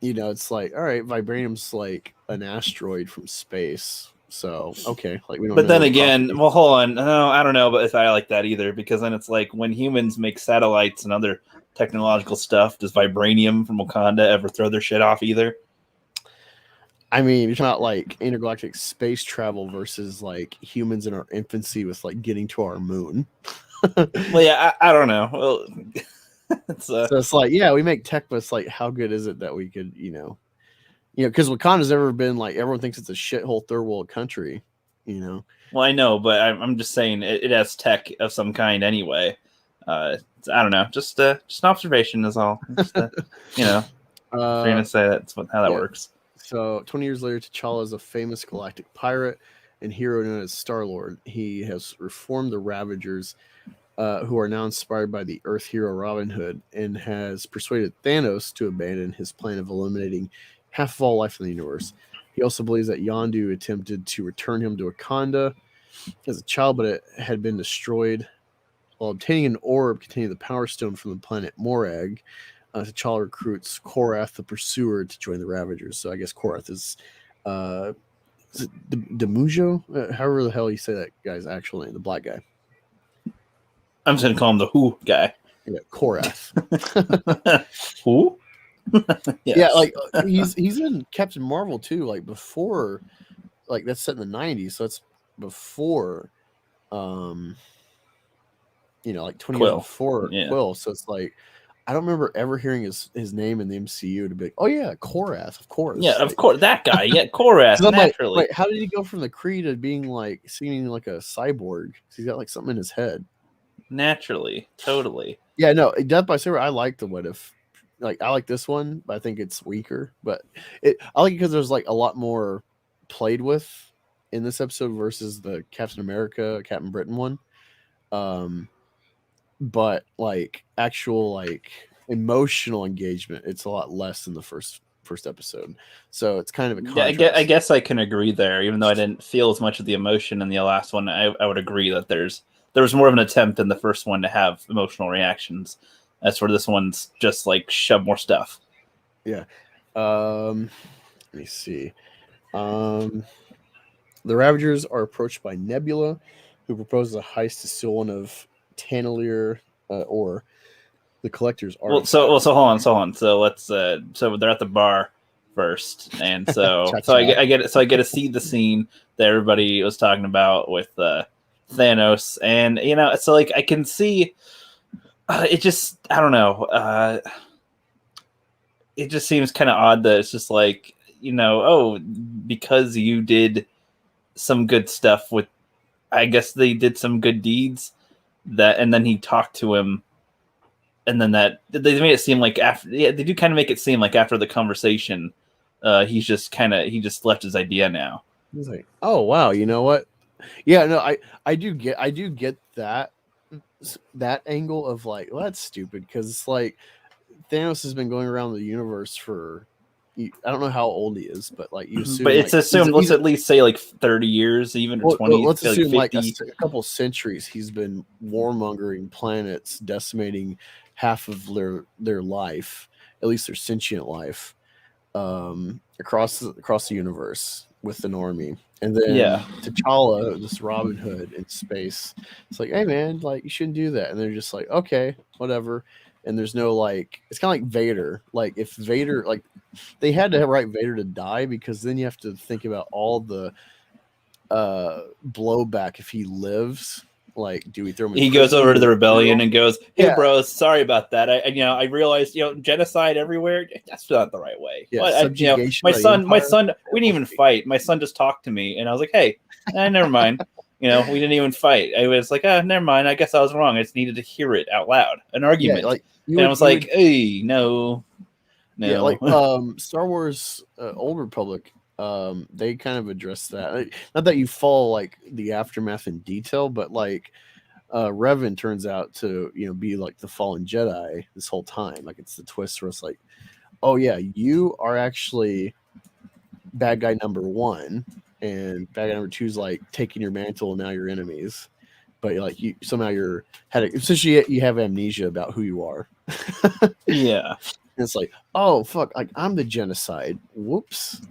it's like all right, vibranium's like an asteroid from space, so okay, like we don't. But then again, well, hold on, no, I don't know, but if I like that either, because then it's like when humans make satellites and other technological stuff, does vibranium from Wakanda ever throw their shit off either? I mean, you're talking about like intergalactic space travel versus like humans in our infancy with like getting to our moon. Well, yeah, I don't know. Well, so it's like, yeah, we make tech, but it's like, how good is it that we could, because Wakanda's never been like everyone thinks it's a shithole third world country, Well, I know, but I'm just saying it has tech of some kind anyway. I don't know, just an observation is all. Just, I'm gonna say that's how that works. So 20 years later, T'Challa is a famous galactic pirate and hero known as Star-Lord. He has reformed the Ravagers, who are now inspired by the Earth hero Robin Hood, and has persuaded Thanos to abandon his plan of eliminating half of all life in the universe. He also believes that Yondu attempted to return him to Wakanda as a child, but it had been destroyed. While obtaining an orb containing the Power Stone from the planet Morag, T'Challa recruits Korath the Pursuer to join the Ravagers. So I guess Korath is it Demujo? However the hell you say that guy's actual name, the black guy. I'm just gonna call him the Who guy. Yeah, Korath. Who? Yes. Yeah, like he's in Captain Marvel too. Like before, like that's set in the '90s, so it's before, like 20 years before Quill. So it's like I don't remember ever hearing his name in the MCU to be like, oh yeah, Korath, of course. Yeah, of course, that guy. Yeah, Korath. Naturally. Like, how did he go from the Kree to being like seeming like a cyborg? He's got like something in his head. Naturally, totally. Yeah, no, Death by Saber. I like the What If. Like I like this one, but I think it's weaker. But I like it because there's like a lot more played with in this episode versus the Captain America, Captain Britain one. But like actual like emotional engagement, it's a lot less than the first episode. So it's kind of a contrast. Yeah, I guess I can agree there. Even though I didn't feel as much of the emotion in the last one, I would agree that there was more of an attempt in the first one to have emotional reactions. That's where this one's just like shove more stuff. Yeah. Let me see. The Ravagers are approached by Nebula, who proposes a heist to steal one of Taneleer or the Collector's art. Well, so hold on. So let's so they're at the bar first, and so I get to see the scene that everybody was talking about with Thanos, and so like I can see it. Just I don't know. It just seems kind of odd that it's just like because you did some good stuff with, I guess they did some good deeds and then he talked to him. And then that they made it seem like they do kind of make it seem like after the conversation, he just left his idea now. He's like, oh wow, you know what? Yeah, no, I do get that angle of like, well, that's stupid because it's like Thanos has been going around the universe for, I don't know how old he is, but like you assume, but it's assumed. Let's at least say like 30 years, even 20. Let's assume like 50. a couple centuries. He's been warmongering planets, decimating half of their life, at least their sentient life, across the universe with an army. And then T'Challa, this Robin Hood in space, it's like, hey man, like you shouldn't do that. And they're just like, okay, whatever. And there's no like, it's kind of like Vader. Like if Vader, like they had to write Vader to die because then you have to think about all the blowback if he lives. Like, do we throw him? He goes over to the rebellion and goes, "Hey, bros, sorry about that. I realized, genocide everywhere. That's not the right way. Yeah, my son, we didn't even fight. My son just talked to me, and I was like, hey, never mind. We didn't even fight. I was like, never mind. I guess I was wrong. I just needed to hear it out loud, an argument. I was like, hey, no. Yeah, like Star Wars Old Republic. They kind of address that. Not that you follow like the aftermath in detail, but like Revan turns out to be like the fallen Jedi this whole time. Like it's the twist where it's like, oh yeah, you are actually bad guy number one, and bad guy number two is like taking your mantle, and now you're enemies. But like you essentially you have amnesia about who you are. Yeah. And it's like, oh fuck, like I'm the genocide. Whoops,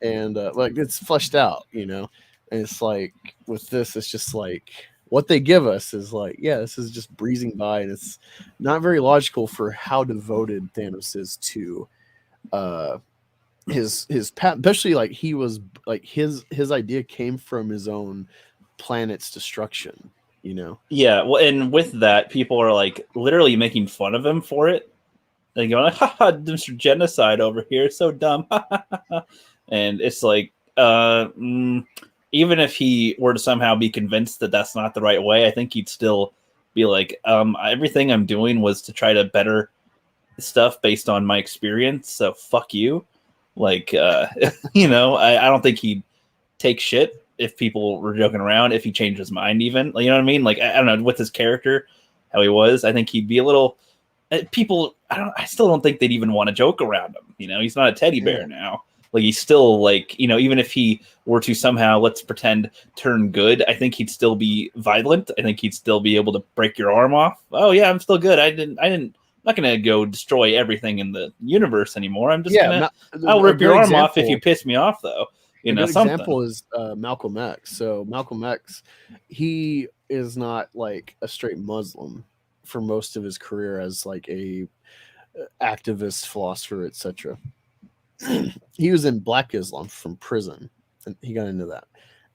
and like it's fleshed out, and it's like with this, it's just like what they give us is like, yeah, this is just breezing by, and it's not very logical for how devoted Thanos is to his path, especially like he was like his idea came from his own planet's destruction, Yeah, well, and with that, people are like literally making fun of him for it. They go, haha, Mr. Genocide over here, so dumb. And it's like, even if he were to somehow be convinced that that's not the right way, I think he'd still be like, everything I'm doing was to try to better stuff based on my experience, so fuck you. Like, I don't think he'd take shit if people were joking around, if he changed his mind even. You know what I mean? Like, I don't know, with his character, how he was, I think he'd be a little... People, I still don't think they'd even want to joke around him. He's not a teddy bear now. Like he's still like, even if he were to somehow, let's pretend, turn good, I think he'd still be violent. I think he'd still be able to break your arm off. Oh yeah, I'm still good. I'm not gonna go destroy everything in the universe anymore. I'm just I'll rip your arm off if you piss me off, though. A good example is Malcolm X. So Malcolm X, he is not like a straight Muslim for most of his career as like a activist, philosopher, etc. He was in Black Islam from prison, and he got into that.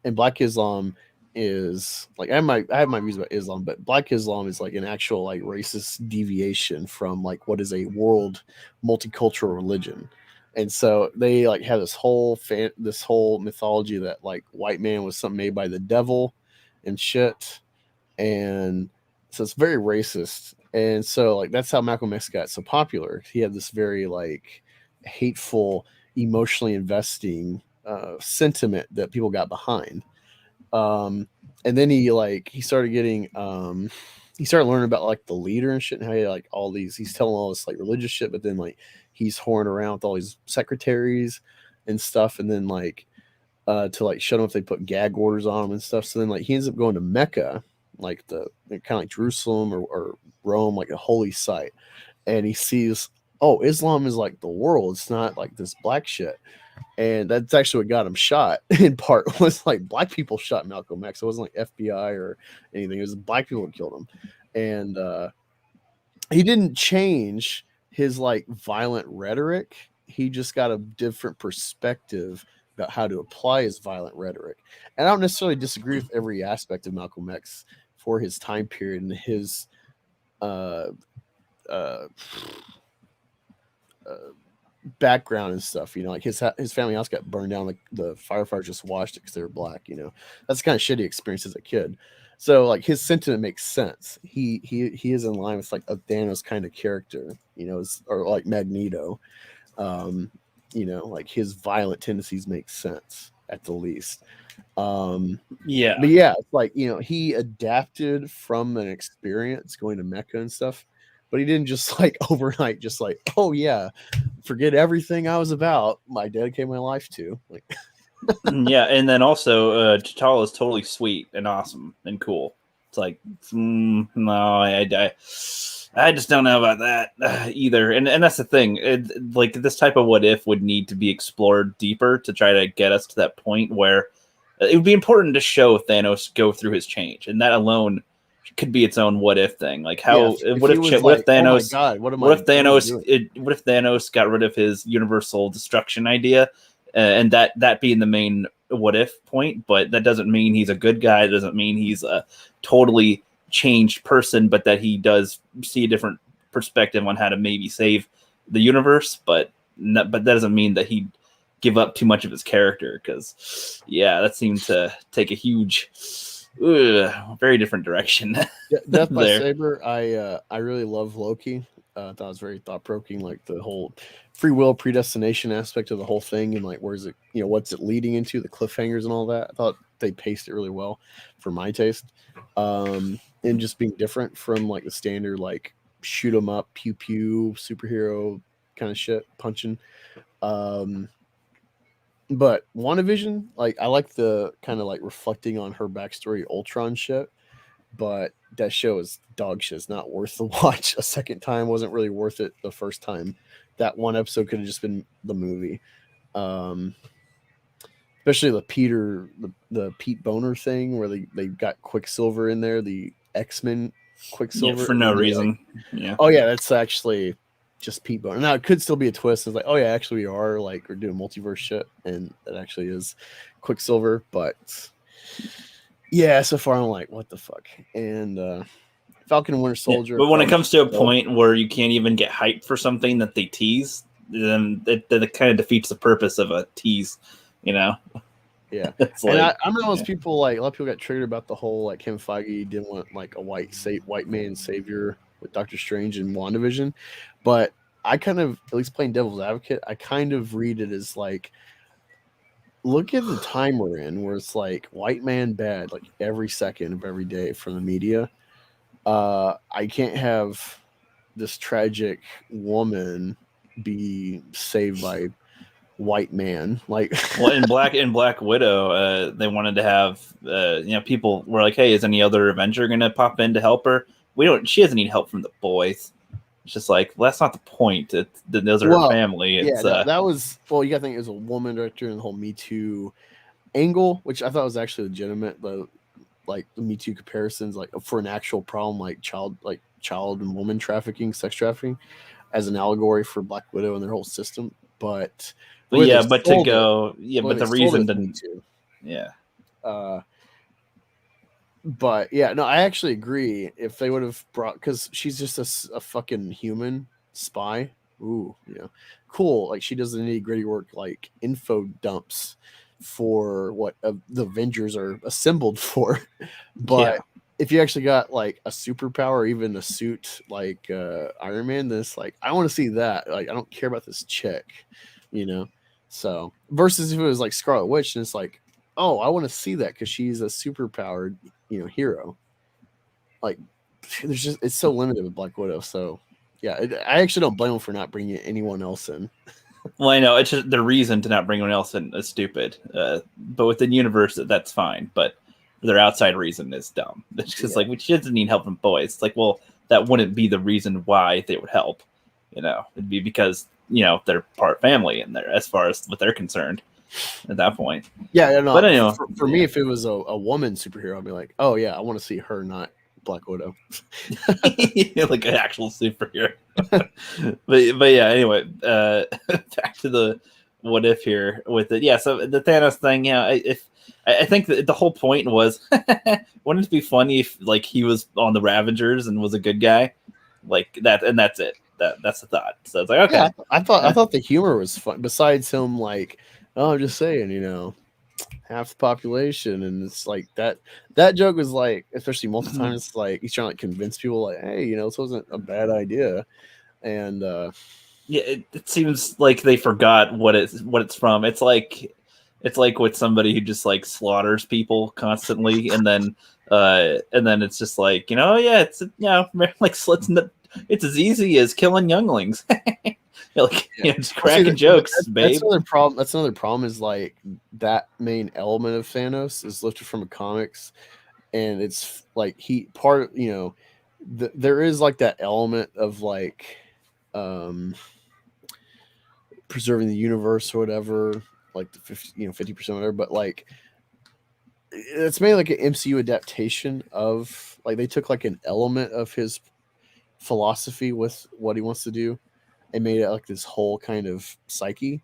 And Black Islam is like I have my views about Islam, but Black Islam is like an actual like racist deviation from like what is a world multicultural religion. And so they like have this whole mythology that like white man was something made by the devil and shit, and so it's very racist. And so like that's how Malcolm X got so popular. He had this very like hateful, emotionally investing sentiment that people got behind. And then he started getting he started learning about like the leader and shit, and how he like all these, he's telling all this like religious shit, but then like he's whoring around with all these secretaries and stuff, and then like to like shut them if they put gag orders on him and stuff. So then like he ends up going to Mecca, like the kind of like Jerusalem or Rome, like a holy site, and he sees, oh, Islam is like the world, it's not like this black shit. And that's actually what got him shot in part, was like black people shot Malcolm X. It wasn't like FBI or anything, it was black people that killed him. And he didn't change his like violent rhetoric, he just got a different perspective about how to apply his violent rhetoric. And I don't necessarily disagree with every aspect of Malcolm X for his time period and his background and stuff. You know, like his family house got burned down. Like the firefighters just watched it because they were black. You know, that's the kind of shit he experienced as a kid. So like his sentiment makes sense. He is in line with like a Thanos kind of character. You know, or like Magneto. You know, like his violent tendencies make sense at the least. Yeah. But yeah, it's like, you know, he adapted from an experience going to Mecca and stuff, but he didn't just like overnight, just like, oh yeah, forget everything I was about. I dedicated my life to. Like, Yeah, and then also T'Challa is totally sweet and awesome and cool. It's like, no, I just don't know about that either. And that's the thing. Like this type of what if would need to be explored deeper to try to get us to that point where it would be important to show Thanos go through his change, and that alone could be its own what if thing. Like how what if Thanos? Oh my God, what if Thanos got rid of his universal destruction idea, and that being the main what if point? But that doesn't mean he's a good guy. It doesn't mean he's a totally changed person, but that he does see a different perspective on how to maybe save the universe. But that doesn't mean that he'd give up too much of his character, because that seemed to take a huge very different direction. Death by Saber, I really love Loki. I thought it was very thought-provoking, like the whole free will predestination aspect of the whole thing, and like where's it, you know, what's it leading into, the cliffhangers and all that. I thought they paced it really well for my taste, and just being different from like the standard like shoot 'em up, pew pew superhero kind of shit, punching. But WandaVision, like I like the kind of like reflecting on her backstory Ultron shit, but that show is dog shit. It's not worth the watch a second time. Wasn't really worth it the first time. That one episode could have just been the movie. Especially the Pete Boner thing where they got Quicksilver in there, the X-Men Quicksilver for no reason. Like, oh yeah, that's actually just Pete Boner. Now it could still be a twist. It's like, oh yeah, actually we are like we're doing multiverse shit, and that actually is Quicksilver. But yeah, so far I'm like, what the fuck? And Falcon and Winter Soldier. But when it comes to a point where you can't even get hyped for something that they tease, then it kind of defeats the purpose of a tease, you know? Yeah. And I'm one of those people, like a lot of people got triggered about the whole like Kevin Feige didn't want like a white man savior with Doctor Strange and WandaVision. But I kind of, at least playing devil's advocate, I kind of read it as like, look at the time we're in where it's like white man bad, like every second of every day from the media. I can't have this tragic woman be saved by white man. Like, well, in Black Widow, they wanted to have, people were like, hey, is any other Avenger going to pop in to help her? She doesn't need help from the boys. It's just like, well, that's not the point. Those are her family. It's, that was, well, you got to think it was a woman director and the whole Me Too angle, which I thought was actually legitimate. But like the Me Too comparisons, like for an actual problem, like child and woman trafficking, sex trafficking, as an allegory for Black Widow and their whole system. But the reason didn't. But yeah, no, I actually agree. If they would have brought, because she's just a fucking human spy. Ooh, yeah, cool. Like she does the nitty gritty work, like info dumps for what the Avengers are assembled for. But if you actually got like a superpower, or even a suit like Iron Man, this like I want to see that. Like I don't care about this chick, you know. So versus if it was like Scarlet Witch, and it's like, oh, I want to see that because she's a superpowered, hero. Like, it's so limited with Black Widow. So, yeah, I actually don't blame them for not bringing anyone else in. Well, I know it's just the reason to not bring anyone else in is stupid. But within universe, that's fine. But their outside reason is dumb. It's just like, she doesn't need help from boys. It's like, well, that wouldn't be the reason why they would help. It'd be because they're part family, and they're, as far as what they're concerned. At that point, but anyway, for me, if it was a woman superhero, I'd be like, oh yeah, I want to see her, not Black Widow. Like an actual superhero. but yeah, anyway, back to the what if here with it. Yeah, so the Thanos thing, I think that the whole point was, wouldn't it be funny if like he was on the Ravagers and was a good guy, like that, and that's it. that's the thought. So it's like, okay, Yeah, I thought the humor was fun. Besides him, like, oh, I'm just saying, half the population, and it's like that joke was like, especially multiple times, like he's trying to like convince people, like, hey, this wasn't a bad idea, and yeah, it seems like they forgot what it's from. It's like with somebody who just like slaughters people constantly, and then it's just like, yeah, it's like slits. It's as easy as killing younglings. Just cracking jokes, babe. That's another problem. That's another problem is like that main element of Thanos is lifted from the comics, and it's like there is like that element of like preserving the universe or whatever, like the 50% whatever, but like it's mainly like an MCU adaptation of like they took like an element of his philosophy with what he wants to do and made it like this whole kind of psyche.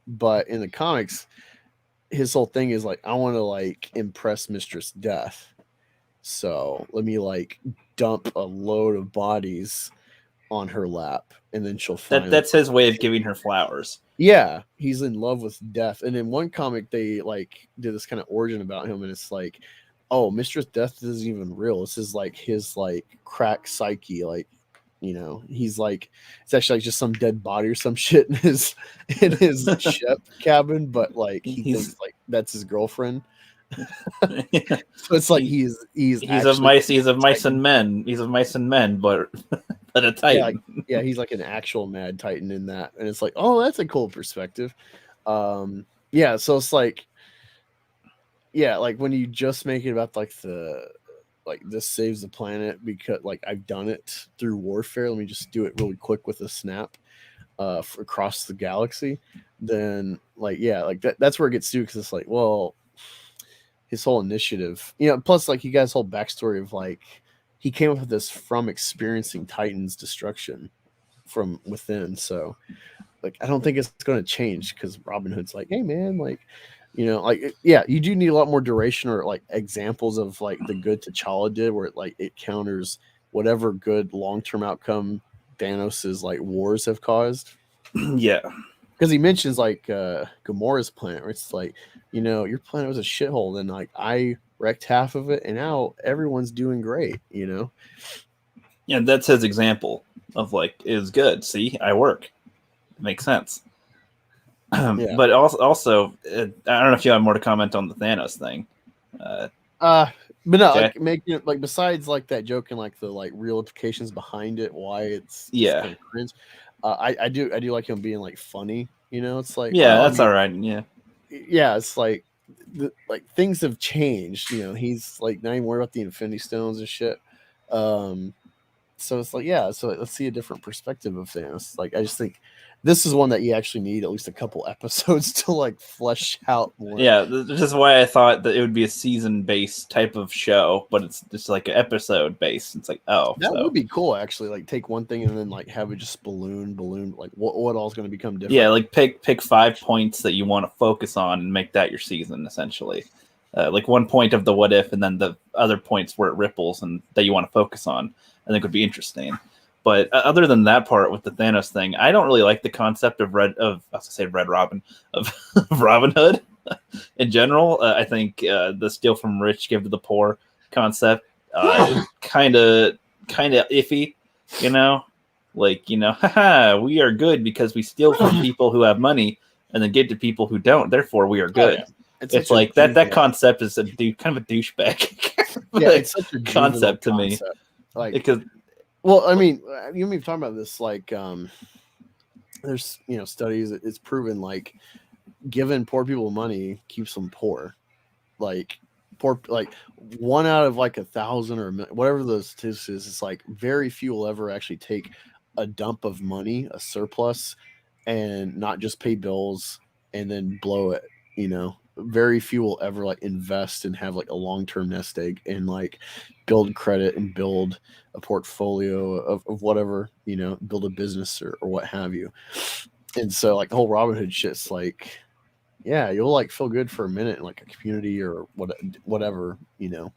But in the comics, his whole thing is like, I want to like impress Mistress Death, so let me like dump a load of bodies on her lap, and then she'll find that's his way of giving her flowers. Yeah, he's in love with death. And in one comic, they like did this kind of origin about him, and it's like, oh, Mistress Death isn't even real. This is like his like crack psyche, like he's like, it's actually like just some dead body or some shit in his ship cabin, but like he thinks like that's his girlfriend. So it's like he's of mice and men. He's of mice and men, but a titan. Yeah, he's like an actual mad titan in that, and it's like, oh, that's a cool perspective. Yeah, so it's like, yeah, like when you just make it about like this saves the planet because like I've done it through warfare. Let me just do it really quick with a snap across the galaxy. Then like, yeah, like that's where it gets to, because it's like, well, his whole initiative, plus like he got his whole backstory of like he came up with this from experiencing Titan's destruction from within. So like I don't think it's going to change, because Robin Hood's like, hey man, like you do need a lot more duration or like examples of like the good T'Challa did, where it counters whatever good long-term outcome Thanos's like wars have caused. Yeah, because he mentions like Gamora's planet, where it's like, your planet was a shithole, and like I wrecked half of it, and now everyone's doing great. Yeah, that's his example of like, it was good. See, I work. It makes sense. Yeah. But also, I don't know if you have more to comment on the Thanos thing. But no, okay. Like making it like, besides like that joke and like the like real implications behind it, why it's kind of cringe. I do like him being like funny. It's like, that's all right. Yeah, it's like like things have changed. He's like not even worried about the Infinity Stones and shit. So it's like, yeah, so let's see a different perspective of Thanos. Like I just think this is one that you actually need at least a couple episodes to like flesh out more. Yeah, this is why I thought that it would be a season-based type of show, but it's just like an episode-based. It's like, oh, that would be cool, actually. Like take one thing and then like have it just balloon, like what all's going to become different. Yeah, like pick 5 points that you want to focus on and make that your season, essentially. Like 1 point of the what if, and then the other points where it ripples and that you want to focus on. I think would be interesting. But other than that part with the Thanos thing, I don't really like the concept of Red Robin Hood in general. I think the steal from rich, give to the poor concept kind of iffy, like, haha, we are good because we steal from people who have money and then give to people who don't. Therefore, we are good. Oh, yeah. It's like that concept is kind of a douchebag. Yeah, it's such a concept to me. Like, because. Well, I mean, we've talked about this. Like, there's studies. It's proven like giving poor people money keeps them poor. Like poor, like 1 out of like 1,000 or whatever the statistic is. It's like very few will ever actually take a dump of money, a surplus, and not just pay bills and then blow it. Very few will ever like invest and have like a long-term nest egg and like build credit and build a portfolio of whatever, build a business or what have you. And so like the whole Robin Hood shit's like, yeah, you'll like feel good for a minute in like a community or whatever, you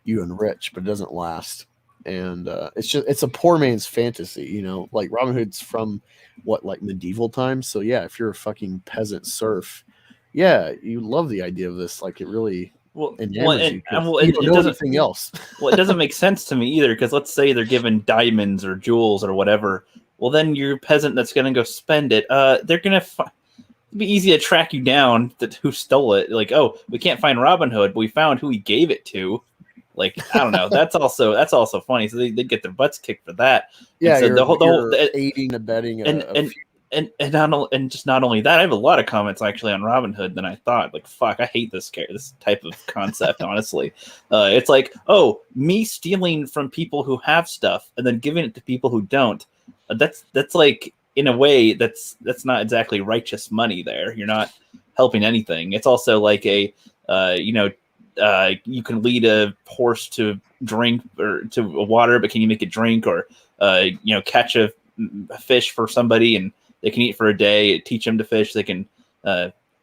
enrich, but it doesn't last. and it's a poor man's fantasy, you know. Like Robin Hood's from like medieval times, so yeah, if you're a fucking peasant serf, yeah, you love the idea of this. Like it really enamors you. You don't know anything else. Well, it doesn't make sense to me either, because let's say they're given diamonds or jewels or whatever. Well, then your peasant that's going to go spend it, they're going to it'd be easy to track you down who stole it. Like, oh, we can't find Robin Hood, but we found who he gave it to. Like, I don't know. That's also funny. So they get their butts kicked for that. Yeah, so the whole aiding, abetting, and just not only that, I have a lot of comments actually on Robin Hood than I thought. Like, fuck, I hate this type of concept. Honestly, it's like, oh, me stealing from people who have stuff and then giving it to people who don't. That's like, in a way, that's not exactly righteous money. There, you're not helping anything. It's also like a you can lead a horse to drink or to water, but can you make it drink? Or catch a fish for somebody and they can eat for a day. Teach them to fish, they can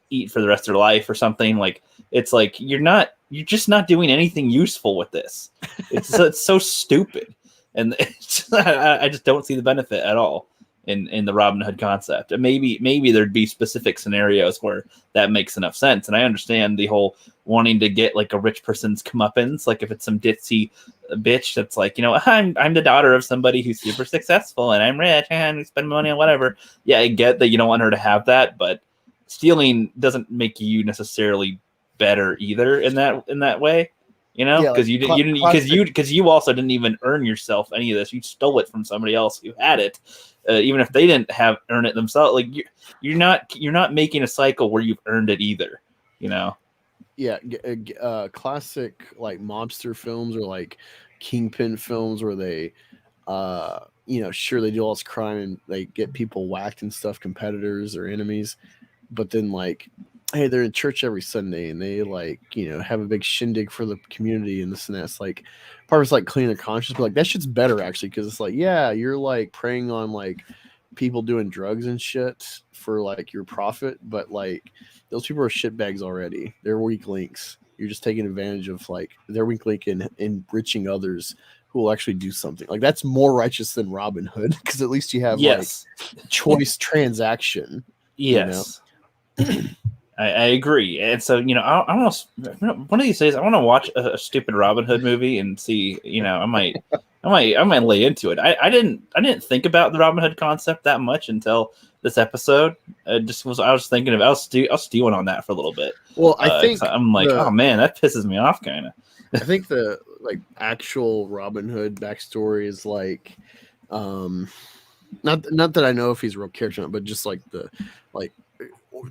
eat for the rest of their life or something. Like, it's like you're just not doing anything useful with this. It's so stupid, and I just don't see the benefit at all in the Robin Hood concept. And maybe there'd be specific scenarios where that makes enough sense. And I understand the whole wanting to get like a rich person's comeuppance. Like if it's some ditzy bitch that's like, I'm the daughter of somebody who's super successful and I'm rich and we spend money on whatever. Yeah, I get that you don't want her to have that, but stealing doesn't make you necessarily better either in that way. Because you also didn't even earn yourself any of this. You stole it from somebody else who had it, even if they didn't earn it themselves. Like you're not making a cycle where you've earned it either. Yeah, classic like mobster films or like kingpin films where they, sure they do all this crime and they get people whacked and stuff, competitors or enemies, but then like, hey, they're in church every Sunday and they like, have a big shindig for the community and this and that. It's like part of it's like clean their conscience, but like that shit's better actually, because it's like, yeah, you're like preying on like people doing drugs and shit for like your profit, but like those people are shitbags already. They're weak links. You're just taking advantage of like their weak link in enriching others who will actually do something. Like that's more righteous than Robin Hood, because at least you have like choice transaction. Yes. I agree, and so I almost one of these days I want to watch a stupid Robin Hood movie and see. I might lay into it. I didn't think about the Robin Hood concept that much until this episode. I was thinking of I was stewing on that for a little bit. Well, I think I'm like, oh man, that pisses me off kind of. I think the like actual Robin Hood backstory is like, not that I know if he's a real character or not, but just like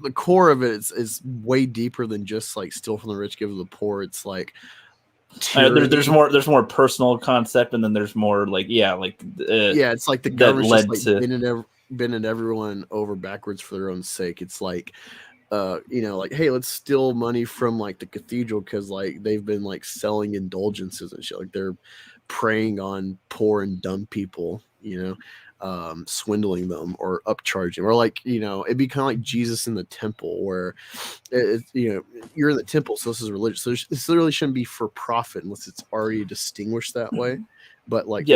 the core of it is way deeper than just like steal from the rich, give to the poor. It's like there's more personal concept, and then there's more like it's like the government's like bending everyone over backwards for their own sake. It's like like, hey, let's steal money from like the cathedral because like they've been like selling indulgences and shit. Like they're preying on poor and dumb people, swindling them or upcharging, or like it'd be kind of like Jesus in the temple, where you're in the temple, so this is religious, so this literally shouldn't be for profit unless it's already distinguished that way. But like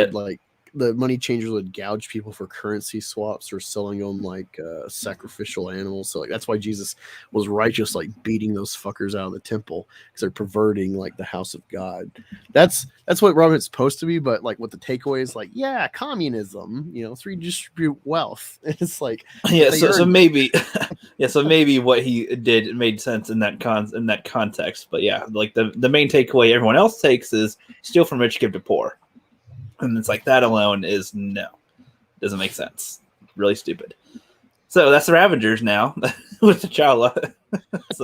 the money changers would gouge people for currency swaps or selling them like sacrificial animals. So like that's why Jesus was righteous, like beating those fuckers out of the temple because they're perverting like the house of God. That's what Robin Hood's supposed to be. But like what the takeaway is, like, yeah, communism, it's redistribute wealth. It's like so maybe so maybe what he did made sense in that context. But yeah, like the main takeaway everyone else takes is steal from rich, give to poor. And it's like that alone is doesn't make sense. Really stupid. So that's the Ravengers now with T'Challa. It's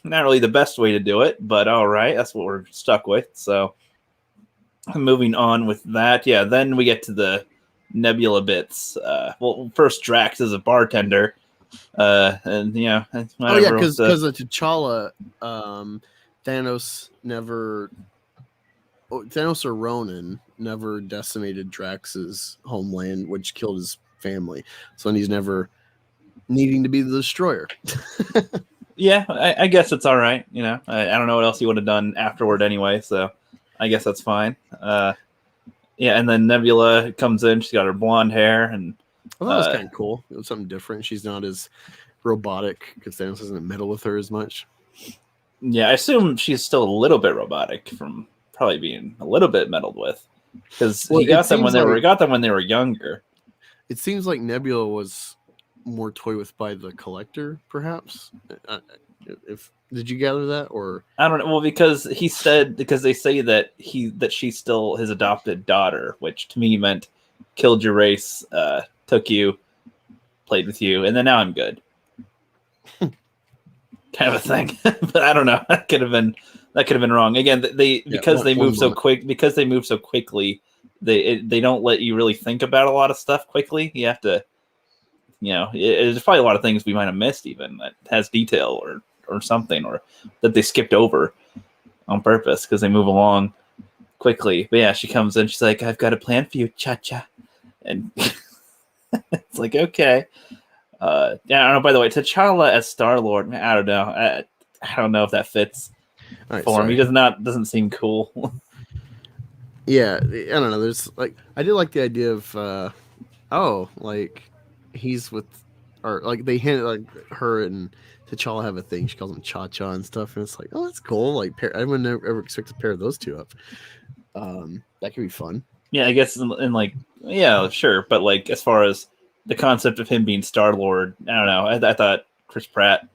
not really the best way to do it, but all right, that's what we're stuck with. So moving on with that, then we get to the Nebula bits. First Drax is a bartender, and because of T'Challa, Thanos or Ronan never decimated Drax's homeland, which killed his family. So he's never needing to be the destroyer. Yeah, I guess it's all right. I don't know what else he would have done afterward anyway, so I guess that's fine. Yeah, and then Nebula comes in. She's got her blonde hair, and I thought that was kind of cool. It was something different. She's not as robotic because Thanos doesn't meddle with her as much. yeah, I assume she's still a little bit robotic from probably being a little bit meddled with, because he got them when they were younger. It seems like Nebula was more toyed with by the Collector, perhaps. If did you gather that, or I don't know. Well, because they say that she's still his adopted daughter, which to me meant killed your race, took you, played with you, and then now I'm good. Kind of a thing. But I don't know. That could have been wrong. Again, because they move so quickly, they don't let you really think about a lot of stuff quickly. You have to, there's probably a lot of things we might have missed even that has detail or something, or that they skipped over on purpose because they move along quickly. But yeah, she comes in, she's like, I've got a plan for you, cha-cha. And it's like, okay. Yeah, I don't know, by the way, T'Challa as Star-Lord, I don't know. I don't know if that fits for him. He doesn't seem cool. Yeah, I don't know. There's like, I did like the idea of like he's with, or like they hint like her and T'Challa have a thing. She calls him Cha-Cha and stuff, and it's like, oh, that's cool. Like I would never ever expect to pair those two up. That could be fun. Yeah, I guess in like, yeah, sure, but like as far as the concept of him being Star-Lord, I don't know. I thought Chris Pratt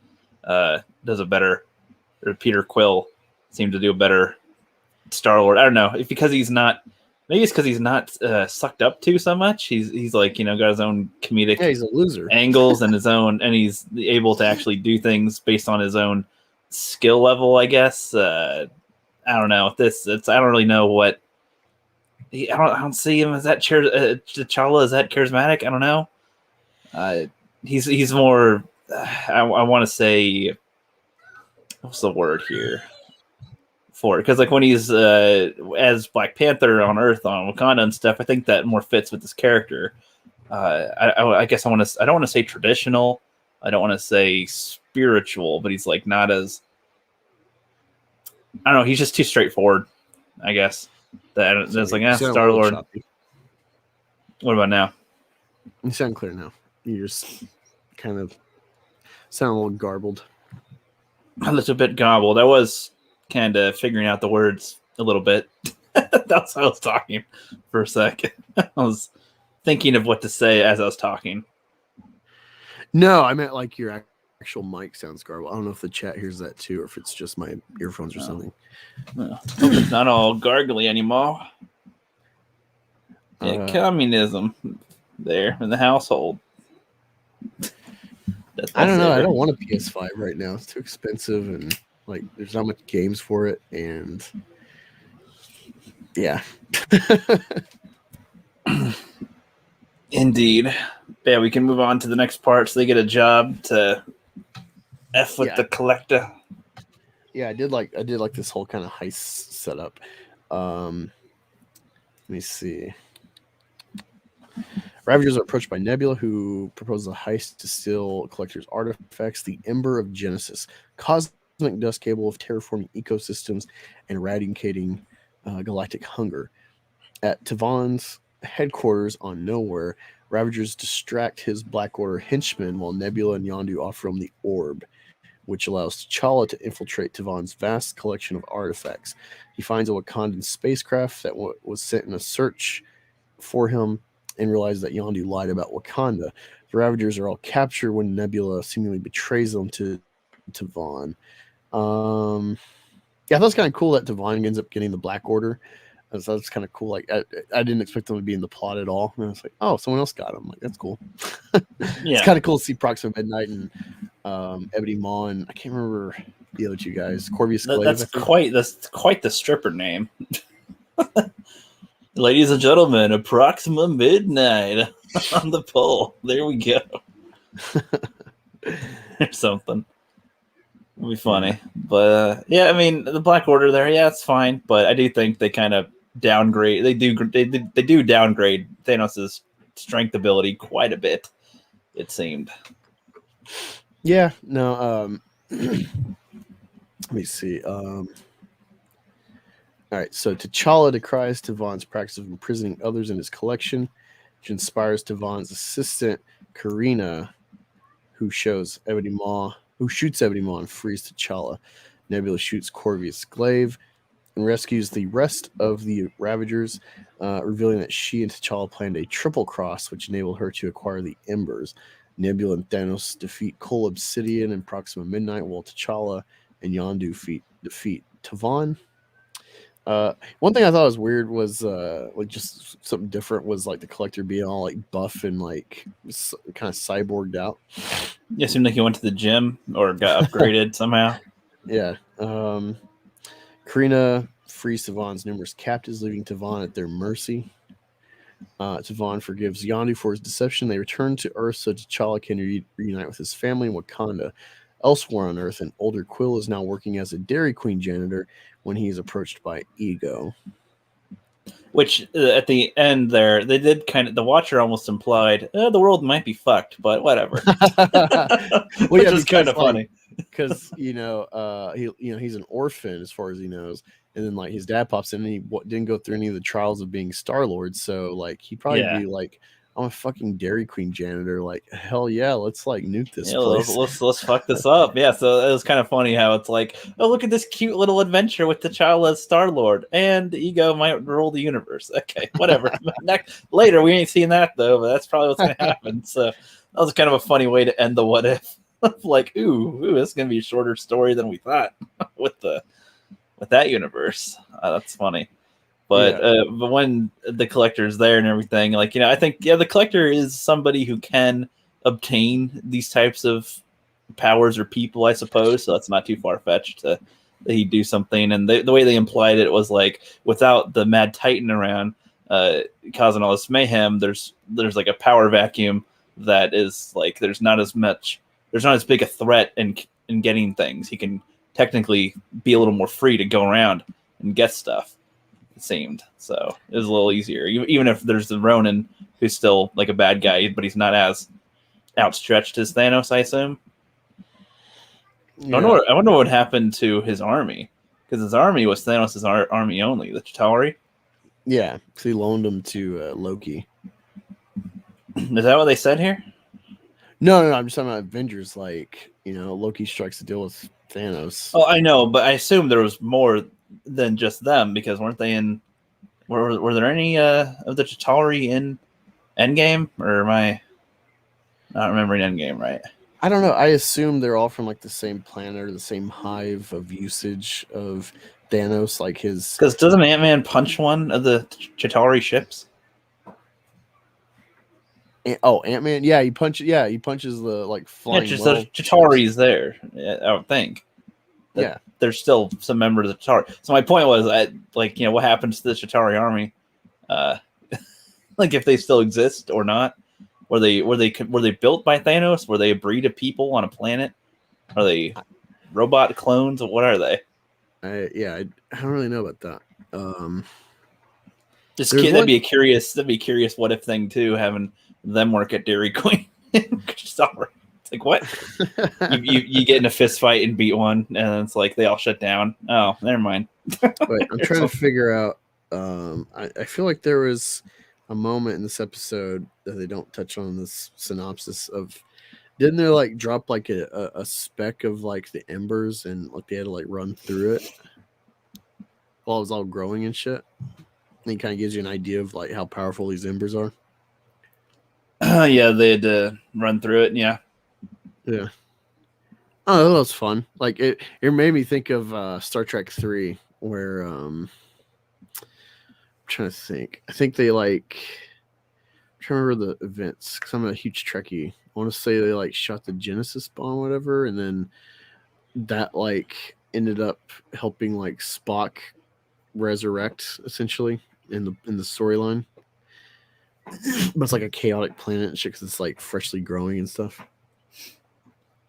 does a better, or Peter Quill seemed to do a better Star-Lord. I don't know. It's because he's not. Maybe it's because he's not sucked up to so much. He's like, got his own comedic. Yeah, he's a loser. Angles and his own, and he's able to actually do things based on his own skill level, I guess. I don't know. I don't really know what. I don't see him as that T'Challa is that charismatic. I don't know. He's more. I want to say, what's the word here for it? Because like when he's as Black Panther on Earth on Wakanda and stuff, I think that more fits with this character. I guess I don't want to say traditional. I don't want to say spiritual, but he's like not as. I don't know. He's just too straightforward, I guess. That's like Star-Lord. What about now? You sound clear now. You just kind of sound a little garbled. A little bit gobbled. I was kind of figuring out the words a little bit. That's how I was talking for a second. I was thinking of what to say as I was talking. No, I meant like your actual mic sounds garbled. I don't know if the chat hears that too, or if it's just my earphones or something. No, it's not all gargly anymore. Yeah, communism there in the household. I don't know. I don't want a PS5 right now. It's too expensive, and like there's not much games for it, and yeah. Indeed. Yeah, we can move on to the next part. So they get a job to F with the Collector. Yeah, I did like this whole kind of heist setup. Let me see. Ravagers are approached by Nebula, who proposes a heist to steal Collector's artifacts, the Ember of Genesis, cosmic dust cable of terraforming ecosystems and eradicating galactic hunger. At Tavon's headquarters on Nowhere, Ravagers distract his Black Order henchmen while Nebula and Yondu offer him the orb, which allows T'Challa to infiltrate Tavon's vast collection of artifacts. He finds a Wakandan spacecraft that was sent in a search for him and realizes that Yondu lied about Wakanda. The Ravagers are all captured when Nebula seemingly betrays them to Tavon. Yeah, I thought it was kind of cool that Tavon ends up getting the Black Order. So that's kind of cool. Like I didn't expect them to be in the plot at all. And I was like, oh, someone else got them. Like, that's cool. Yeah. It's kind of cool to see Proxima Midnight and Ebony Maw, and I can't remember the other two guys. Corvus Glaive. That's quite the stripper name. Ladies and gentlemen, Proxima Midnight on the pole. There we go. Or something. It'll be funny. But yeah, I mean the Black Order there, yeah, it's fine. But I do think they kind of downgrade. They do downgrade Thanos' strength ability quite a bit. It seemed. Yeah. No. Let me see. All right, so T'Challa decries Tavon's practice of imprisoning others in his collection, which inspires Tavon's assistant, Karina, who shoots Ebony Maw and frees T'Challa. Nebula shoots Corvus Glaive and rescues the rest of the Ravagers, revealing that she and T'Challa planned a triple cross, which enabled her to acquire the Embers. Nebula and Thanos defeat Cole Obsidian and Proxima Midnight, while T'Challa and Yondu defeat Tavon. One thing I thought was weird was like just something different was like the Collector being all like buff and like kind of cyborged out. It seemed like he went to the gym or got upgraded somehow. Yeah. Karina frees Tavon's numerous captives, leaving Tavon at their mercy. Tavon forgives Yondu for his deception. They return to Earth so T'Challa can reunite with his family in Wakanda. Elsewhere on Earth, an older Quill is now working as a Dairy Queen janitor when he is approached by Ego. Which at the end there, they did kind of, the Watcher almost implied the world might be fucked, but whatever. Which is kind of funny because he's an orphan as far as he knows, and then like his dad pops in and he didn't go through any of the trials of being Star-Lord, so like he'd probably be like, I'm a fucking Dairy Queen janitor. Like, hell yeah, let's like nuke this place. Let's fuck this up. Yeah, so it was kind of funny how it's like, oh, look at this cute little adventure with T'Challa as Star-Lord, and Ego might rule the universe. Okay, whatever. Later, we ain't seeing that though, but that's probably what's gonna happen. So that was kind of a funny way to end the what if. Like, ooh, this is gonna be a shorter story than we thought with that universe. That's funny. But but when the Collector's there and everything, like, I think, the Collector is somebody who can obtain these types of powers or people, I suppose. So that's not too far-fetched that he'd do something. And the way they implied it was like, without the Mad Titan around causing all this mayhem, there's like a power vacuum that is like, there's not as big a threat in getting things. He can technically be a little more free to go around and get stuff. It seemed so it was a little easier, even if there's the Ronin who's still like a bad guy, but he's not as outstretched as Thanos, I assume. I wonder what happened to his army, because his army was Thanos' army only, the Chitauri. Yeah, because he loaned them to Loki. Is that what they said here? No, I'm just talking about Avengers. Like, Loki strikes the deal with Thanos. Oh, I know, but I assume there was more than just them, because weren't they in? Were there any of the Chitauri in Endgame, or am I not remembering Endgame right? I don't know. I assume they're all from like the same planet or the same hive of usage of Thanos, like his. Because doesn't Ant-Man punch one of the Chitauri ships? Ant-Man. Yeah, he punches the like flying. Yeah, just the Chitauri's there. I would think. Yeah, there's still some members of the Chitauri. So my point was, what happens to the Chitauri army? Like, if they still exist or not? Were they built by Thanos? Were they a breed of people on a planet? Are they robot clones? Or what are they? I don't really know about that. That'd be a curious what if thing too, having them work at Dairy Queen. Sorry. It's like, what? you get in a fist fight and beat one, and it's like they all shut down. Oh, never mind. Wait, I'm trying to figure out. I feel like there was a moment in this episode that they don't touch on this synopsis of. Didn't they like drop like a speck of like the embers and like they had to like run through it while it was all growing and shit? And it kind of gives you an idea of like how powerful these embers are. Yeah, they had to run through it. Yeah. Yeah. Oh, that was fun. Like it made me think of Star Trek 3, where I'm trying to think. I think they like I'm trying to remember the events because I'm a huge Trekkie. I want to say they like shot the Genesis bomb, whatever, and then that like ended up helping like Spock resurrect essentially in the storyline. But it's like a chaotic planet and shit because it's like freshly growing and stuff.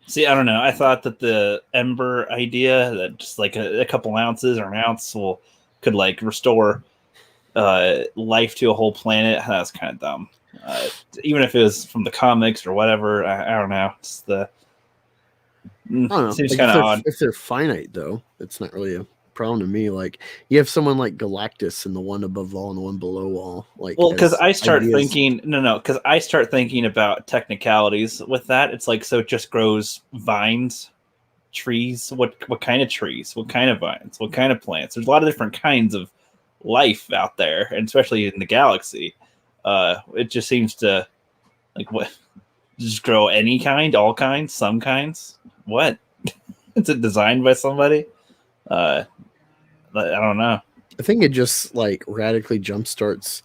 See, I don't know. I thought that the ember idea that just like a couple ounces or an ounce could like restore life to a whole planet. That's kind of dumb. Even if it was from the comics or whatever, I don't know. It's seems like kind of odd. If they're finite, though, it's not really a problem to me. Like you have someone like Galactus and the one above all and the one below all. Like, well, because as I start ideas. thinking because I start thinking about technicalities with that. It's like, so it just grows vines, trees. What kind of trees? What kind of vines? What kind of plants? There's a lot of different kinds of life out there, and especially in the galaxy. It just seems to like what just grow any kind, all kinds, some kinds. What? Is it designed by somebody? I don't know. I think it just like radically jumpstarts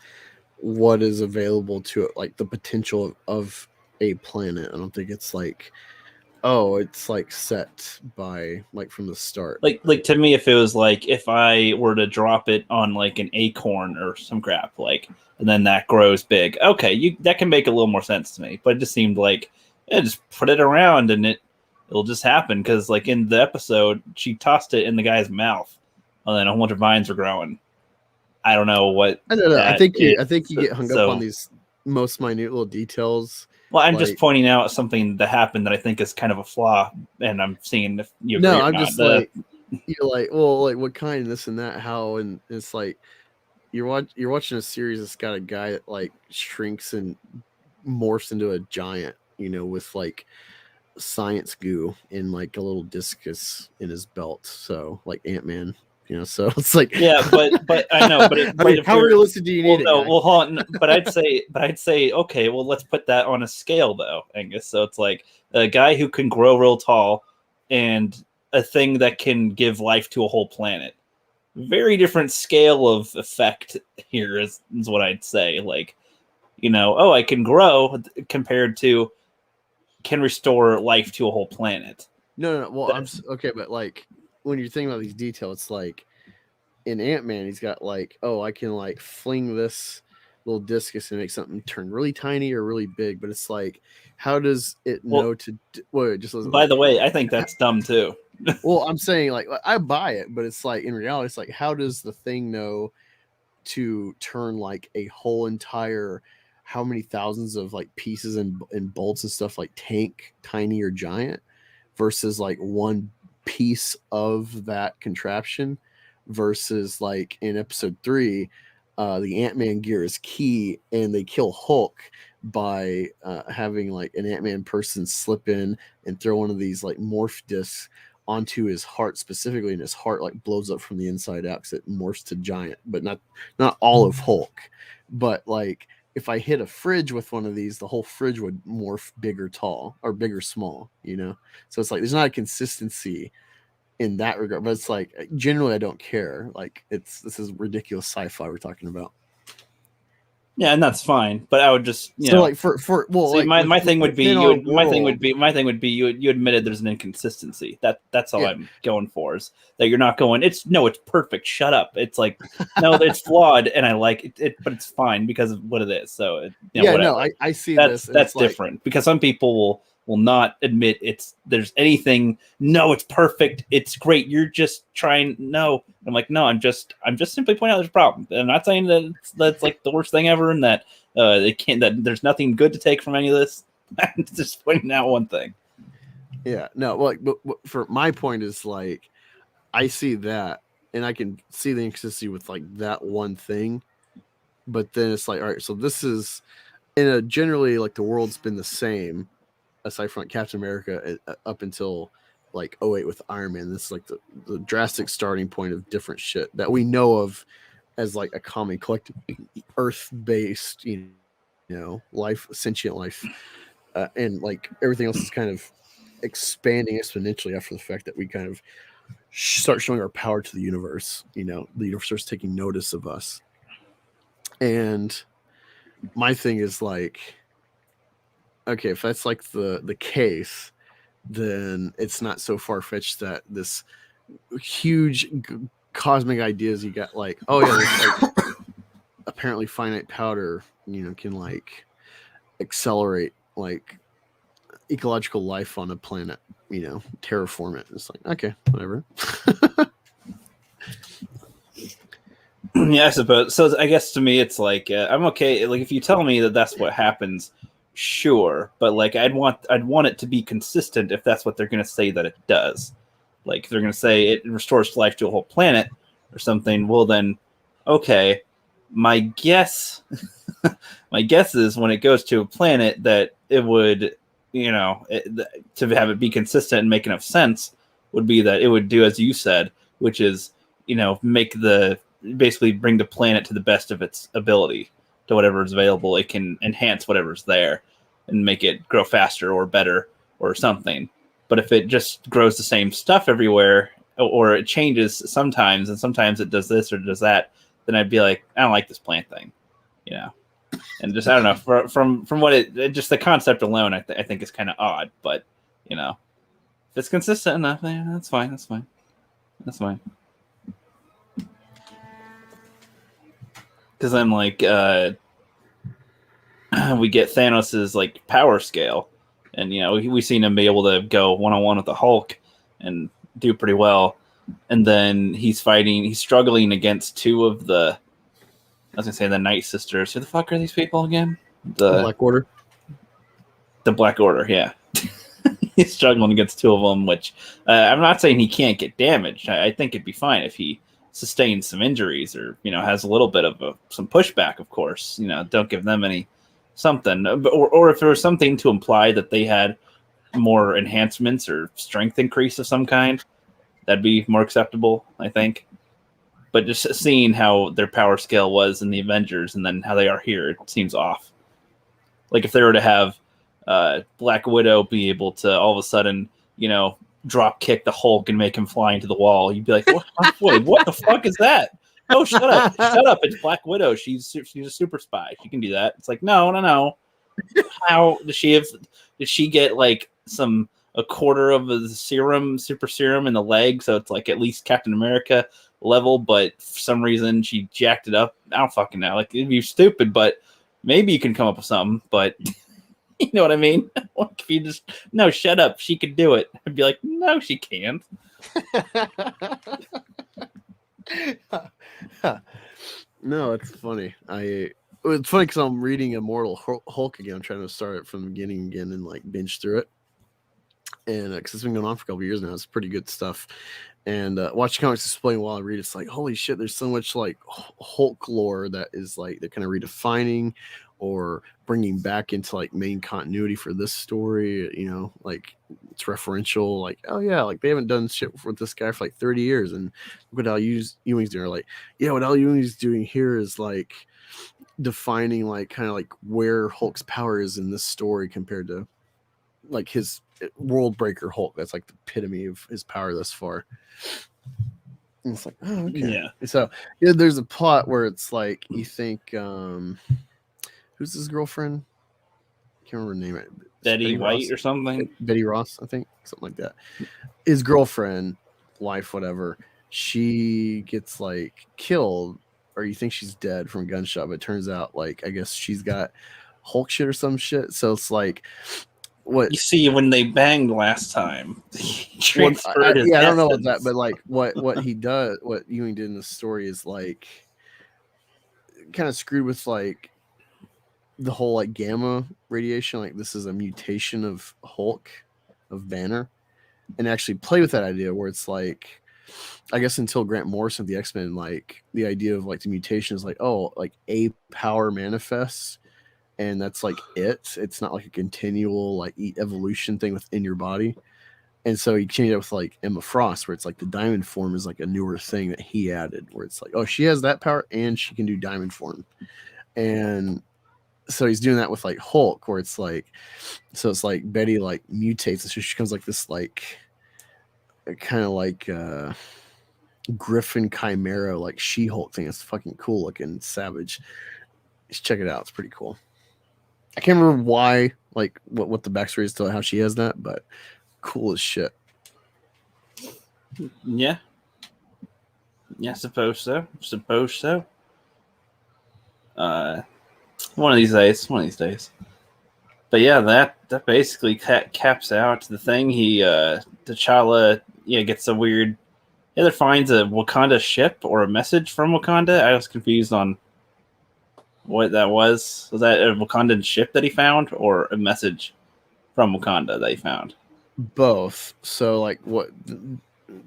what is available to it, like the potential of a planet. I don't think it's like, oh, it's like set by like from the start. Like to me, if it was like if I were to drop it on like an acorn or some crap, like, and then that grows big, okay, that can make a little more sense to me. But it just seemed like, yeah, just put it around and it'll just happen, because like in the episode, she tossed it in the guy's mouth, and then a whole bunch of vines were growing. I don't know what. I don't know. I think you get hung up So- on these most minute little details. Well, I'm like- just pointing out something that happened that I think is kind of a flaw, and I'm seeing if you agree No, or I'm not. just like, you're like, well, like what kind, this and that, how, and it's like you're watching a series that's got a guy that like shrinks and morphs into a giant, you know, with like science goo and like a little discus in his belt, so like Ant-Man, you know. So it's like, yeah, but I know, but I mean, how realistic do you need it? No, guy? well, hold on. But I'd say, okay, well, let's put that on a scale, though, Angus. So it's like a guy who can grow real tall and a thing that can give life to a whole planet. Very different scale of effect here is what I'd say. Like, you know, oh, I can grow compared to can restore life to a whole planet. No. Well, okay, but like when you're thinking about these details, it's like in Ant-Man, he's got like, oh, I can like fling this little discus and make something turn really tiny or really big. But it's like, how does it know to? Wait, just listen, by the way, I think that's dumb too. well, I'm saying like I buy it, but it's like in reality, it's like, how does the thing know to turn like a whole entire, how many thousands of like pieces and bolts and stuff, like tank, tiny or giant, versus like one piece of that contraption, versus like in episode 3, the Ant-Man gear is key, and they kill Hulk by having like an Ant-Man person slip in and throw one of these like morph discs onto his heart specifically, and his heart like blows up from the inside out because it morphs to giant, but not all of Hulk. But like if I hit a fridge with one of these, the whole fridge would morph bigger tall or bigger small, you know. So it's like there's not a consistency in that regard, but it's like generally I don't care. Like this is ridiculous sci-fi we're talking about. Yeah, and that's fine. But I would just, you So know, like for well, see, like my thing would be within our my thing would be you admitted there's an inconsistency. That's all Yeah. I'm going for, is that you're not going, it's perfect. Shut up. It's like, no, it's flawed, and I like it, but it's fine because of what it is. So you know, yeah, whatever. no, I see That's this. and it's like, different, because some people will not admit there's anything. No, it's perfect. It's great. You're just trying. No, I'm like, no, I'm just simply pointing out there's a problem. I'm not saying that that's like the worst thing ever, and that that there's nothing good to take from any of this. I'm just pointing out one thing. Yeah, no, well, but for my point is like, I see that, and I can see the inconsistency with like that one thing, but then it's like, all right, so this is in a generally like the world's been the same, aside from like Captain America up until like 08 with Iron Man. This is like the drastic starting point of different shit that we know of as like a common collective Earth-based, you know, life, sentient life, and like everything else is kind of expanding exponentially after the fact that we kind of start showing our power to the universe. You know, the universe starts taking notice of us. And my thing is like, okay, if that's like the case, then it's not so far-fetched that this huge cosmic ideas you got, like, oh yeah, this, like, apparently finite powder, you know, can like accelerate like ecological life on a planet, you know, terraform it. It's like, okay, whatever. Yeah, I suppose. So I guess to me, it's like I'm okay. Like if you tell me that that's what happens, sure. But like I'd want it to be consistent if that's what they're going to say that it does. Like if they're going to say it restores life to a whole planet or something, well then, okay. My guess is when it goes to a planet that it would, to have it be consistent and make enough sense would be that it would do as you said, which is, basically bring the planet to the best of its ability to whatever is available. It can enhance whatever's there and make it grow faster or better or something. But if it just grows the same stuff everywhere, or it changes sometimes, and sometimes it does this or does that, then I'd be like, I don't like this plant thing, And just I don't know from what just the concept alone, I think is kind of odd. But if it's consistent enough, that's fine. That's fine. Because then like we get Thanos's like power scale, and we've seen him be able to go one-on-one with the Hulk and do pretty well. And then he's struggling against two of the, I was gonna say the Night Sisters. Who the fuck are these people again? The Black Order. The Black Order, yeah. He's struggling against two of them, which I'm not saying he can't get damaged. I think it'd be fine if he sustains some injuries or, has a little bit of some pushback, of course. Don't give them any something. Or if there was something to imply that they had more enhancements or strength increase of some kind, that'd be more acceptable, I think. But just seeing how their power scale was in the Avengers and then how they are here, it seems off. Like if they were to have Black Widow be able to all of a sudden, drop kick the Hulk and make him fly into the wall, you'd be like, wait, what the fuck is that? Oh, shut up. Shut up. It's Black Widow. She's a super spy. She can do that. It's like, no. How does she get like a quarter of the super serum in the leg, so it's like at least Captain America level, but for some reason she jacked it up. I don't fucking know. Like, it'd be stupid, but maybe you can come up with something, but you know what I mean? Like if you just, no, shut up, she could do it. I'd be like, no, she can't. No, it's funny. It's funny because I'm reading Immortal Hulk again. I'm trying to start it from the beginning again and like binge through it. And because it's been going on for a couple years now, it's pretty good stuff. And watch comics explain while I read, it's like, holy shit, there's so much like Hulk lore that is like they're kind of redefining or bringing back into like main continuity for this story. Like it's referential. Like, oh yeah, like they haven't done shit with this guy for like 30 years, and look what Al Ewing's doing. Like, yeah, what Al Ewing's doing here is like defining like kind of like where Hulk's power is in this story compared to like his World Breaker Hulk. That's like the epitome of his power thus far. And it's like, oh, okay. Yeah. So there's a plot where it's like you think, who's his girlfriend? I can't remember her name. Betty White or something. Betty Ross, I think, something like that. His girlfriend, wife, whatever. She gets like killed, or you think she's dead from a gunshot, but it turns out like I guess she's got Hulk shit or some shit. So it's like. What you see when they banged last time? I don't know about that, but like what he does, what Ewing did in the story is like kind of screwed with like the whole like gamma radiation. Like this is a mutation of Hulk, of Banner, and actually play with that idea where it's like, I guess until Grant Morrison of the X-Men, like the idea of like the mutation is like, oh, like a power manifests. And that's like it's not like a continual like evolution thing within your body. And so he changed it with like Emma Frost, where it's like the diamond form is like a newer thing that he added, where it's like, oh, she has that power and she can do diamond form. And so he's doing that with like Hulk, where it's like, so it's like Betty like mutates, and so she becomes like this like kind of like Griffin Chimera like She-Hulk thing. It's fucking cool looking, savage. Just check it out, it's pretty cool. I can't remember why, like what the backstory is to how she has that, but cool as shit. Yeah. Yeah, suppose so. One of these days. But yeah, that basically caps out the thing. T'Challa gets a weird, either finds a Wakanda ship or a message from Wakanda. I was confused on what that was. Was that a Wakandan ship that he found, or a message from Wakanda that he found? Both. So like what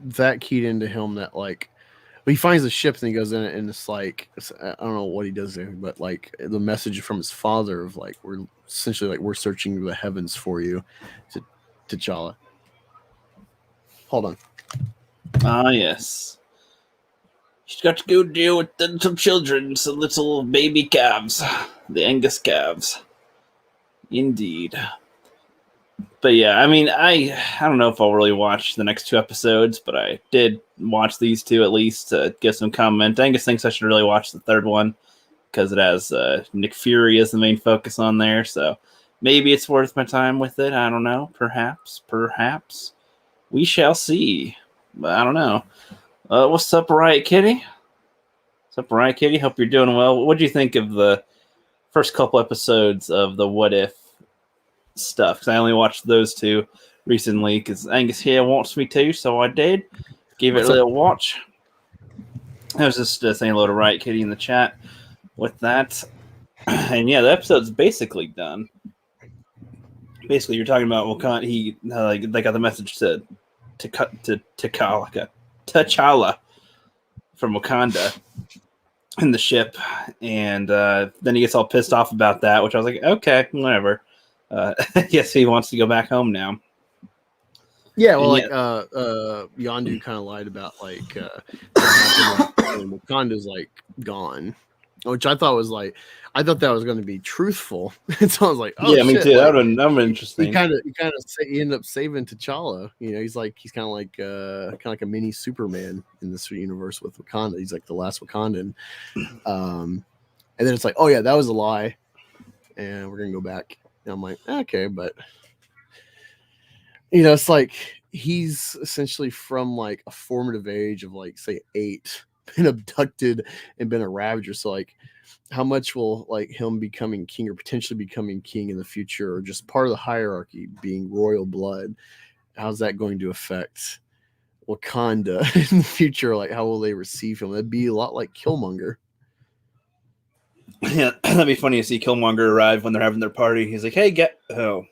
that keyed into him that like he finds the ship and he goes in it and it's like I don't know what he does there, but like the message from his father of like we're essentially like we're searching the heavens for you, to T'Challa. Hold on. Ah, yes. She's got to go deal with the little children, some little baby calves, the Angus calves. Indeed. But yeah, I mean, I don't know if I'll really watch the next 2 episodes, but I did watch these 2 at least to get some comment. Angus thinks I should really watch the 3rd one because it has Nick Fury as the main focus on there. So maybe it's worth my time with it. I don't know. Perhaps. We shall see. But I don't know. What's up, Riot Kitty? What's up, Riot Kitty? Hope you're doing well. What do you think of the first couple episodes of the What If stuff? Because I only watched those 2 recently because Angus here wants me to, so I did. Give it a little watch. I was just saying hello to Riot Kitty in the chat with that. And yeah, the episode's basically done. Basically, you're talking about Wakanda. They got the message to T'Challa from Wakanda in the ship, and then he gets all pissed off about that, which I was like, okay, whatever. I guess he wants to go back home now. Yeah, well, Yondu kind of lied about like Wakanda's like gone, which I thought was like I thought that was going to be truthful. And so I was like, oh yeah, me shit. too. Like, that would have been interesting. He ended up saving T'Challa. You know, he's kind of like a mini Superman in this universe with Wakanda. He's like the last Wakandan. And then it's like, oh yeah, that was a lie, and we're gonna go back. And I'm like, okay, but you know, it's like he's essentially from like a formative age of like say 8, been abducted and been a Ravager. So like, how much will like him becoming king or potentially becoming king in the future, or just part of the hierarchy being royal blood? How's that going to affect Wakanda in the future? Like, how will they receive him? That'd be a lot like Killmonger. Yeah, that'd be funny to see Killmonger arrive when they're having their party. He's like, "Hey, Well,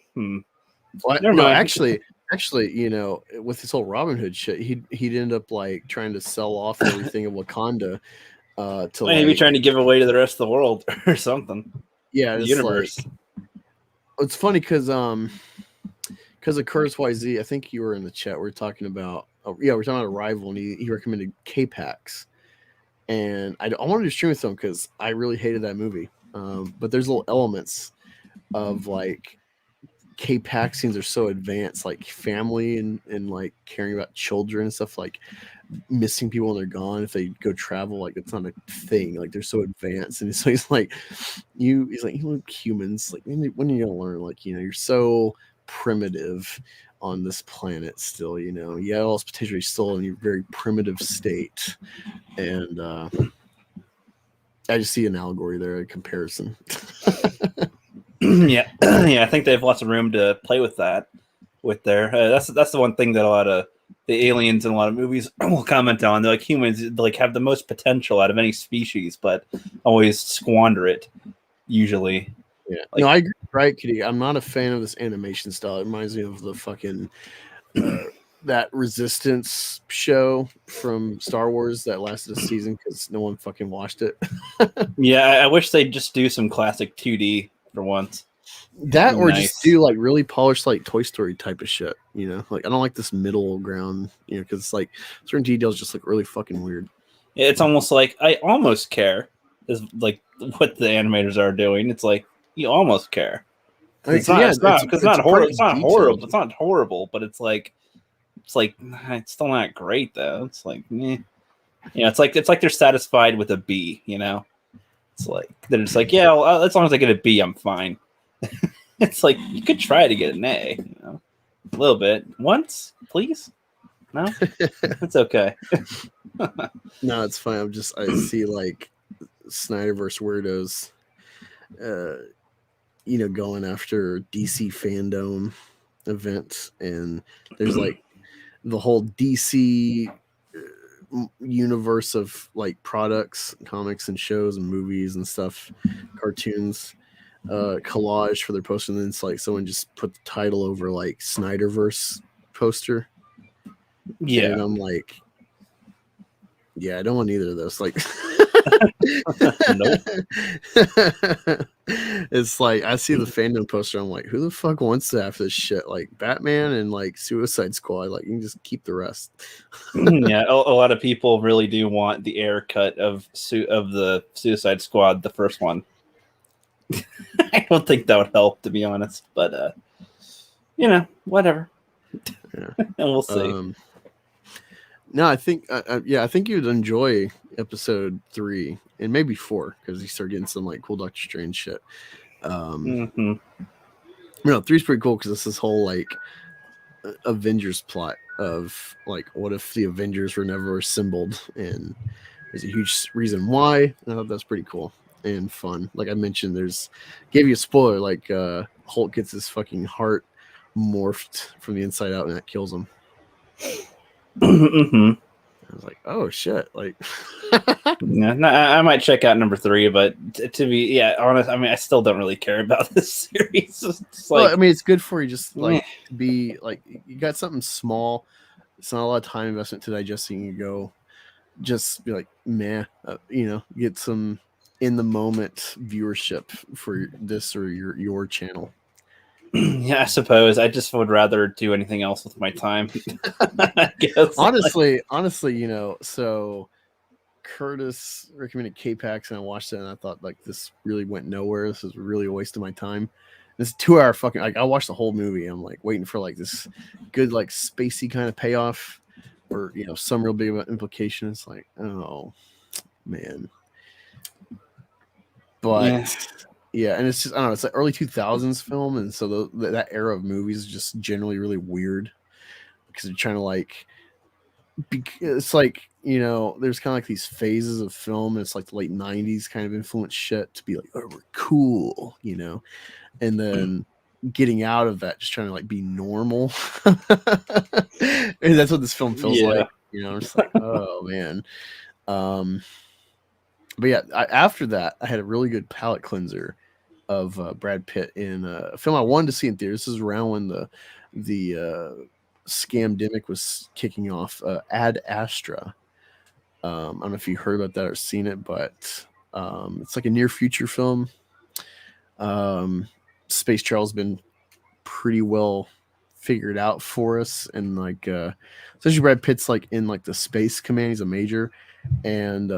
no, actually, you know, with this whole Robin Hood shit, he'd end up like trying to sell off everything of Wakanda to maybe like, trying to give away to the rest of the world or something. Yeah, the it's universe. Like, it's funny because of Curtis YZ, I think you were in the chat. We're talking about we're talking about Arrival, and he recommended K-Pax, and I wanted to stream with him because I really hated that movie. But there's little elements of like K-Pax scenes are so advanced, like family and like caring about children and stuff, like missing people when they're gone if they go travel, like it's not a thing. Like they're so advanced, and so he's like, you look humans. Like when are you gonna learn? Like, you know, you're so primitive on this planet still. You know, yeah, all this potential, you're still in your very primitive state, and I just see an allegory there, a comparison. yeah, I think they have lots of room to play with that. With their that's the one thing that a lot of the aliens in a lot of movies will comment on. They're like, humans like have the most potential out of any species, but always squander it. Usually, yeah. Like, no, I agree, right, Kitty? I'm not a fan of this animation style. It reminds me of the fucking that Resistance show from Star Wars that lasted a season because no one fucking watched it. yeah, I wish they'd just do some classic 2D for once. That or Nice. just do like really polished like Toy Story type of shit, you know? Like I don't like this middle ground, you know, because it's like certain details just look really fucking weird. It's almost like I almost care is like what the animators are doing. It's like you almost care. It's not horrible, but it's still not great though. It's like, meh. You know, it's like they're satisfied with a B. You know, it's like they're just like, yeah, well, as long as I get a B, I'm fine. It's like you could try to get an A, you know, a little bit once, please. No, it's okay. No, it's fine. I see like Snyderverse weirdos, you know, going after DC fandom events, and there's like the whole DC universe of like products, comics, and shows and movies and stuff, cartoons, collage for their poster, and then it's like someone just put the title over like Snyderverse poster. Yeah. And I'm like, yeah, I don't want either of those. Like, Nope. It's like I see the fandom poster. I'm like, who the fuck wants to have this shit? Like Batman and like Suicide Squad. Like you can just keep the rest. Yeah, a lot of people really do want the air cut of the Suicide Squad, the first one. I don't think that would help, to be honest. But whatever. Yeah. And we'll see. No, I think I think you'd enjoy episode 3 and maybe 4 because you start getting some like cool Doctor Strange shit. 3's pretty cool because it's this whole like Avengers plot of like what if the Avengers were never assembled, and there's a huge reason why. And I thought that's pretty cool and fun. Like I mentioned, gave you a spoiler, like Hulk gets his fucking heart morphed from the inside out and that kills him. I was like, oh shit, like yeah, no, I might check out number 3, but to be honest, I mean, I still don't really care about this series. It's like, well, I mean, it's good for you just like to be like you got something small. It's not a lot of time investment to digesting. You go, just be like, meh, get some in the moment viewership for this or your channel. Yeah, I suppose I just would rather do anything else with my time. I guess. Honestly, so Curtis recommended K-Pax and I watched it and I thought like this really went nowhere. This is really a waste of my time. This 2-hour fucking like I watched the whole movie. I'm like waiting for like this good like spacey kind of payoff or some real big implication. It's like, oh man. But yeah, and it's just I don't know. It's like early 2000s film, and so that era of movies is just generally really weird because they're trying to like. It's like there's kind of like these phases of film. And it's like the late 90s kind of influence shit to be like, oh, we're cool, and then getting out of that, just trying to like be normal. And that's what this film feels like. I'm just like, oh man. But yeah, after that, I had a really good palate cleanser of Brad Pitt in a film I wanted to see in theaters. This is around when the scamdemic was kicking off. Ad Astra. I don't know if you heard about that or seen it, but it's like a near future film. Space travel's been pretty well figured out for us, and like especially Brad Pitt's like in like the space command. He's a major, and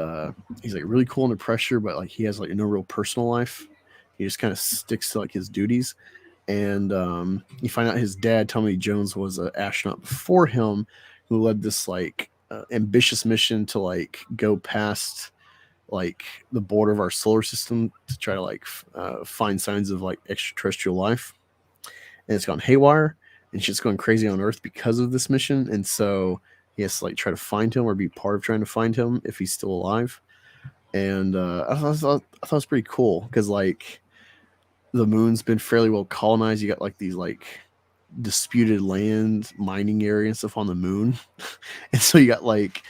he's like really cool under pressure, but like he has like no real personal life. He just kind of sticks to like his duties. And you find out his dad, Tommy Lee Jones, was an astronaut before him who led this like ambitious mission to like go past like the border of our solar system to try to like find signs of like extraterrestrial life. And it's gone haywire and shit's going crazy on Earth because of this mission. And so he has to like try to find him or be part of trying to find him if he's still alive. And I thought it was pretty cool because like the moon's been fairly well colonized. You got like these like disputed land mining area and stuff on the moon. And so you got like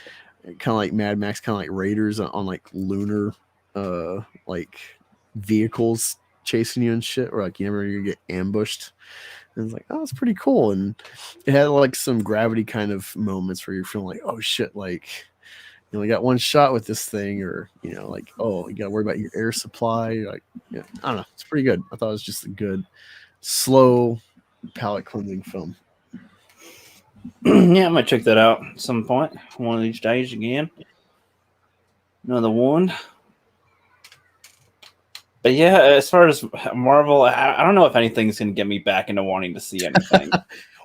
kind of like Mad Max, kind of like raiders on like lunar like vehicles chasing you and shit, or like you never you get ambushed. And it's like, oh, it's pretty cool. And it had like some gravity kind of moments where you're feeling like, oh shit, like you only got one shot with this thing, or like, oh, you gotta worry about your air supply. Like, I don't know, it's pretty good. I thought it was just a good, slow, palate cleansing film. Yeah, I might check that out at some point. One of these days again. Another one. But yeah, as far as Marvel, I don't know if anything's gonna get me back into wanting to see anything.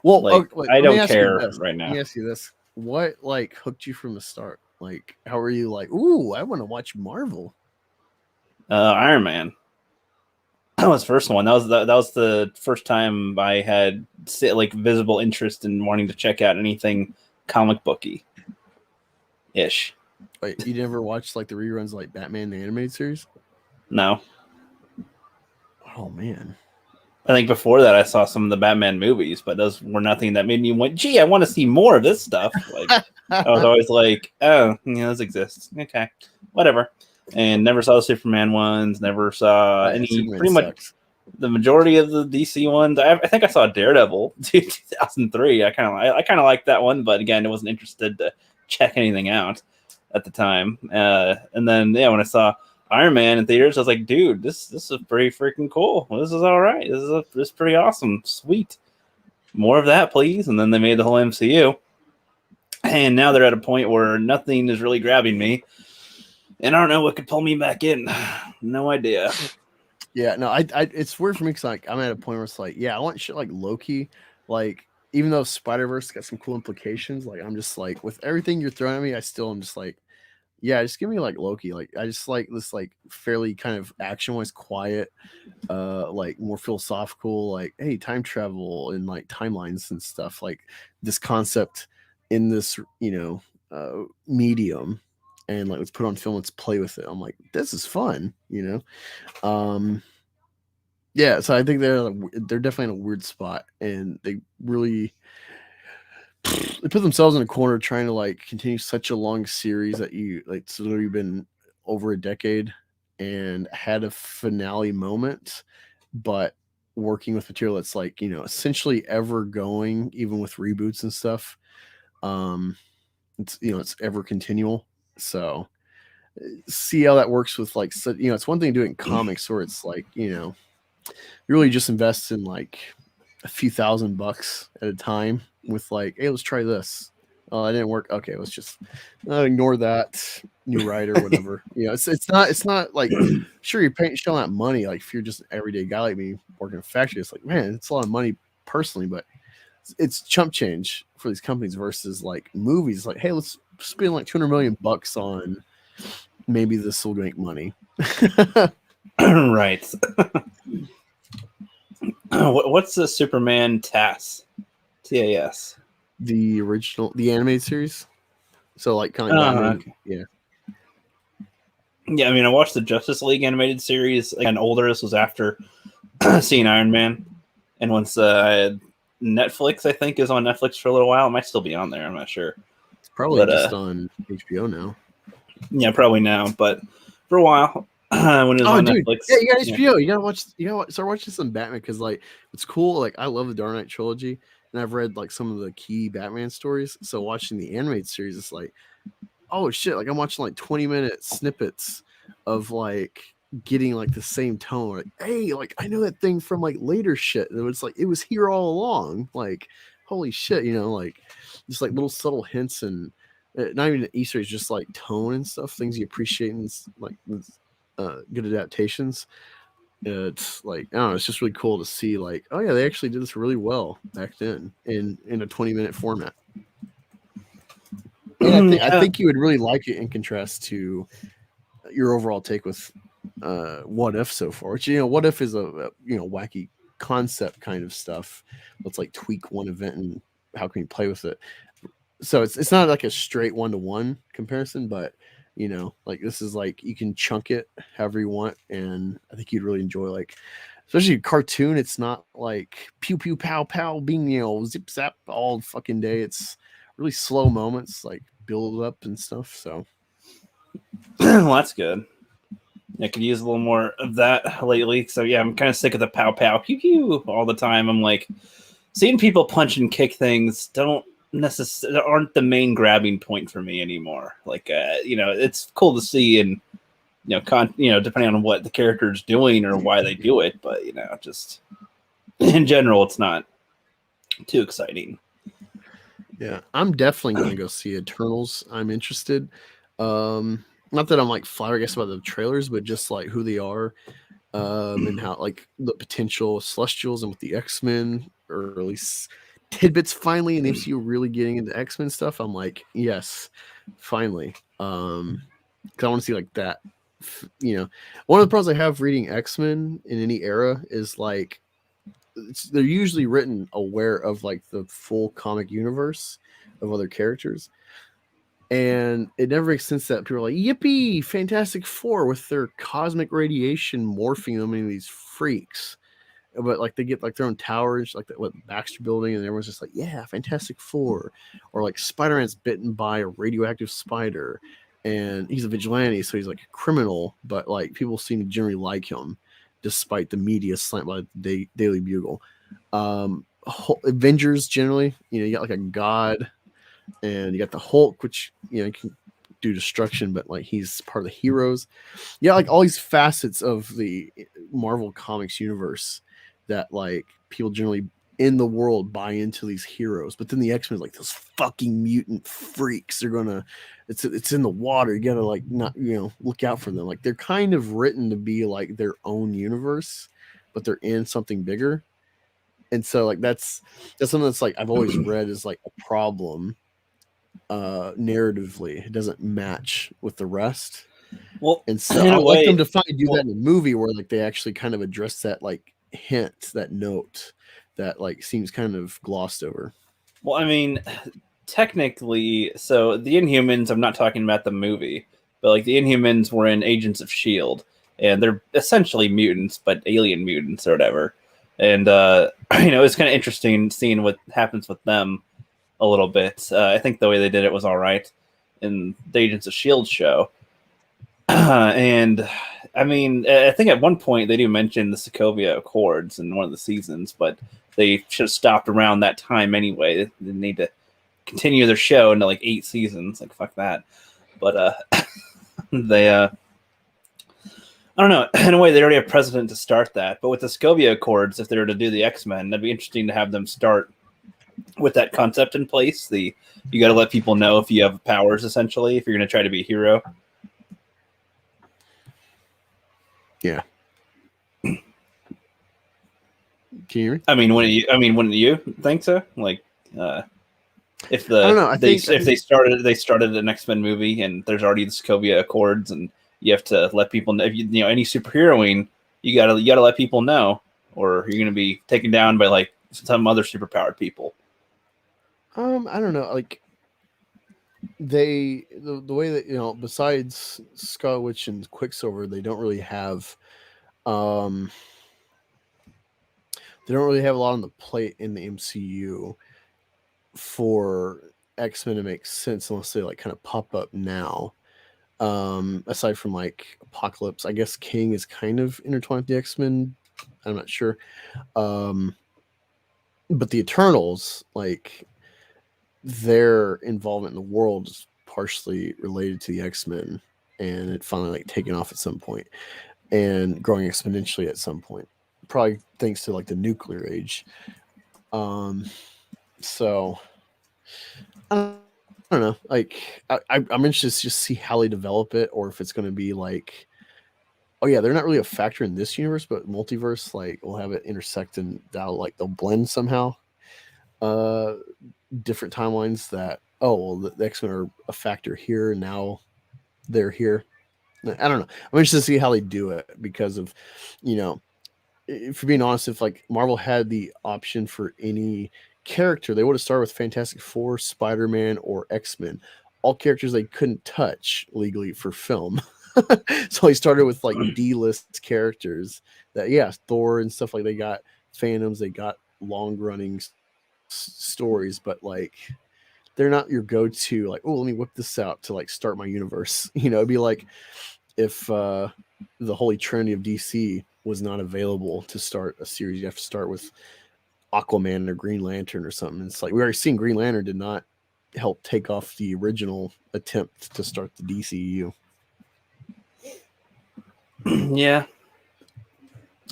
Well, like, I don't care right now. Let me ask you this: what like hooked you from the start? Like, how were you like, ooh, I want to watch Marvel? Iron Man. That was the first one. That was the first time I had like visible interest in wanting to check out anything comic booky ish. Wait, you never watched like the reruns like Batman the animated series? No. Oh man. I think before that I saw some of the Batman movies, but those were nothing that made me went, gee, I want to see more of this stuff. Like I was always like, oh, those exist. Okay, whatever. And never saw the Superman ones. Never saw any. Superman pretty sucks. much the majority of the DC ones. I think I saw Daredevil 2003. I kind of liked that one, but again, I wasn't interested to check anything out at the time. And then when I saw Iron Man in theaters, I was like, dude, this is pretty freaking cool. This is all right. This is pretty awesome. Sweet. More of that, please. And then they made the whole MCU. And now they're at a point where nothing is really grabbing me. And I don't know what could pull me back in. No idea. Yeah, no, I it's weird for me because like I'm at a point where it's like, yeah, I want shit like Loki. Like, even though Spider-Verse got some cool implications, like I'm just like, with everything you're throwing at me, I still am just like, yeah, just give me like Loki. Like, I just like this like fairly kind of action-wise quiet, like more philosophical, like, hey, time travel and like timelines and stuff, like this concept in this, medium, and like let's put on film, let's play with it. I'm like, this is fun, yeah, so I think they're definitely in a weird spot, and they put themselves in a corner trying to like continue such a long series that it's literally been over a decade and had a finale moment, but working with material that's like, essentially ever going, even with reboots and stuff. It's ever continual. So see how that works with like, so, it's one thing doing comics where it's like, you really just invest in like a few $1,000 at a time with like, hey, let's try this. Oh, that didn't work. Okay, let's just ignore that. New writer, whatever. It's not like, sure, you're shelling out money. Like if you're just an everyday guy like me working in a factory, it's like, man, it's a lot of money personally, but it's chump change for these companies versus like movies. Like, hey, let's spend like $200 million on maybe this will make money. Right. What's the Superman TAS? TAS. The original, the animated series. So like kind of Batman. Okay. Yeah. Yeah, I mean, I watched the Justice League animated series again older. This was after seeing Iron Man, and once I had Netflix, I think, is on Netflix for a little while. It might still be on there. I'm not sure. It's probably just on HBO now. Yeah, probably now, but for a while when it was on Netflix. Yeah, you got HBO. Yeah. You gotta start watching some Batman because like it's cool. Like I love the Dark Knight trilogy, and I've read like some of the key Batman stories. So watching the animated series, it's like, oh shit! Like I'm watching like 20-minute snippets of like getting like the same tone. Like, hey, like I know that thing from like later shit. And it's like it was here all along. Like, holy shit, like just like little subtle hints and not even Easter eggs, just like tone and stuff, things you appreciate and like good adaptations. It's like, I don't know, it's just really cool to see like, oh yeah, they actually did this really well back then in a 20-minute format. And I think you would really like it in contrast to your overall take with What If so far, which What If is a wacky concept kind of stuff. Let's like tweak one event and how can you play with it. So it's not like a straight 1-to-1 comparison, but like this is like you can chunk it however you want, and I think you'd really enjoy like, especially a cartoon. It's not like pew pew pow pow being zip zap all fucking day. It's really slow moments, like build up and stuff. So well, that's good. I could use a little more of that lately. So yeah, I'm kind of sick of the pow pow pew pew all the time. I'm like, seeing people punch and kick things aren't the main grabbing point for me anymore. Like it's cool to see, and depending on what the character is doing or why they do it, but just in general, it's not too exciting. Yeah, I'm definitely going to go see Eternals. I'm interested. Not that I'm like flabbergasted about the trailers, but just like who they are, and how like the potential Celestials and with the X-Men, or at least tidbits finally in the MCU really getting into X-Men stuff. I'm like, yes, finally. Because I want to see like that. One of the problems I have reading X-Men in any era is like they're usually written aware of like the full comic universe of other characters. And it never makes sense that people are like, yippee, Fantastic Four with their cosmic radiation morphing them into these freaks. But like they get like their own towers, like what Baxter Building, and everyone's just like, yeah, Fantastic Four. Or like Spider-Man's bitten by a radioactive spider, and he's a vigilante, so he's like a criminal, but like people seem to generally like him. despite the media slant by the Daily Bugle. Avengers generally, you got like a god, and you got the Hulk, which can do destruction, but like he's part of the heroes. Yeah, like all these facets of the Marvel Comics universe that like people generally in the world buy into these heroes. But then the X-Men like those fucking mutant freaks. They're gonna, it's in the water. You gotta like not look out for them. Like they're kind of written to be like their own universe, but they're in something bigger. And so like that's something that's like I've always read is like a problem narratively. It doesn't match with the rest. Well, and so I like them to finally do that in a movie where like they actually kind of address that like hint, that note that like seems kind of glossed over. Well, I mean, technically, so the Inhumans, I'm not talking about the movie, but like the Inhumans were in Agents of S.H.I.E.L.D., and they're essentially mutants, but alien mutants or whatever. And, it's kind of interesting seeing what happens with them a little bit. I think the way they did it was all right in the Agents of S.H.I.E.L.D. show. And I mean, I think at one point they do mention the Sokovia Accords in one of the seasons, but they should have stopped around that time anyway. They need to continue their show into like 8 seasons. Like, fuck that. But they, I don't know. In a way, they already have precedent to start that. But with the Sokovia Accords, if they were to do the X-Men, that'd be interesting to have them start with that concept in place. You got to let people know if you have powers, essentially, if you're going to try to be a hero. Yeah. Can you hear me? I mean, wouldn't you think so? Like, if the I don't know. if they started an X-Men movie and there's already the Sokovia Accords, and you have to let people know, if any superheroing, you gotta let people know, or you're gonna be taken down by like some other superpowered people. I don't know. Like the way that besides Scarlet Witch and Quicksilver, they don't really have a lot on the plate in the MCU for X-Men to make sense unless they like kind of pop up now. Aside from like Apocalypse, I guess King is kind of intertwined with the X-Men. I'm not sure. But the Eternals, like their involvement in the world is partially related to the X-Men, and it finally like taken off at some point and growing exponentially at some point, probably thanks to like the nuclear age. So I don't know. Like I'm interested to just see how they develop it, or if it's going to be like, oh yeah, they're not really a factor in this universe, but multiverse, like we'll have it intersect and they'll blend somehow. Different timelines that the X-Men are a factor here and now they're here. I don't know. I'm interested to see how they do it because of, if you're being honest, if like Marvel had the option for any character, they would have started with Fantastic Four, Spider-Man, or X-Men, all characters they couldn't touch legally for film. So they started with like D-list characters that, Thor and stuff, like they got Phantoms, they got long-running stories, but like they're not your go-to like, oh, let me whip this out to like start my universe. It'd be like if the Holy Trinity of DC was not available to start a series. You have to start with Aquaman or Green Lantern or something. It's like we already seen Green Lantern did not help take off the original attempt to start the DCU. Yeah,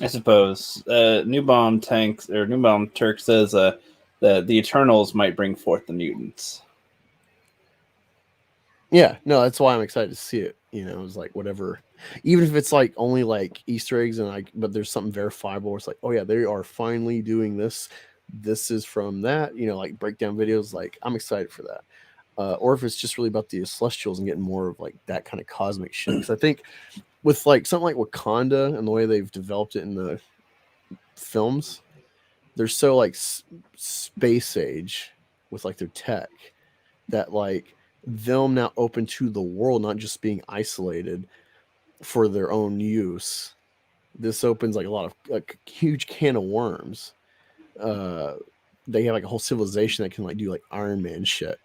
I suppose. New Bomb Turk says that the Eternals might bring forth the mutants. Yeah, no, that's why I'm excited to see it. It was like whatever, even if it's like only like Easter eggs and like, but there's something verifiable. Where it's like, oh yeah, they are finally doing this. This is from that. Like breakdown videos. Like I'm excited for that. Or if it's just really about the Celestials and getting more of like that kind of cosmic shit. Because I think with like something like Wakanda and the way they've developed it in the films, they're so like space age with like their tech that like them now open to the world, not just being isolated for their own use. This opens like a lot of like huge can of worms. They have like a whole civilization that can like do like Iron Man shit.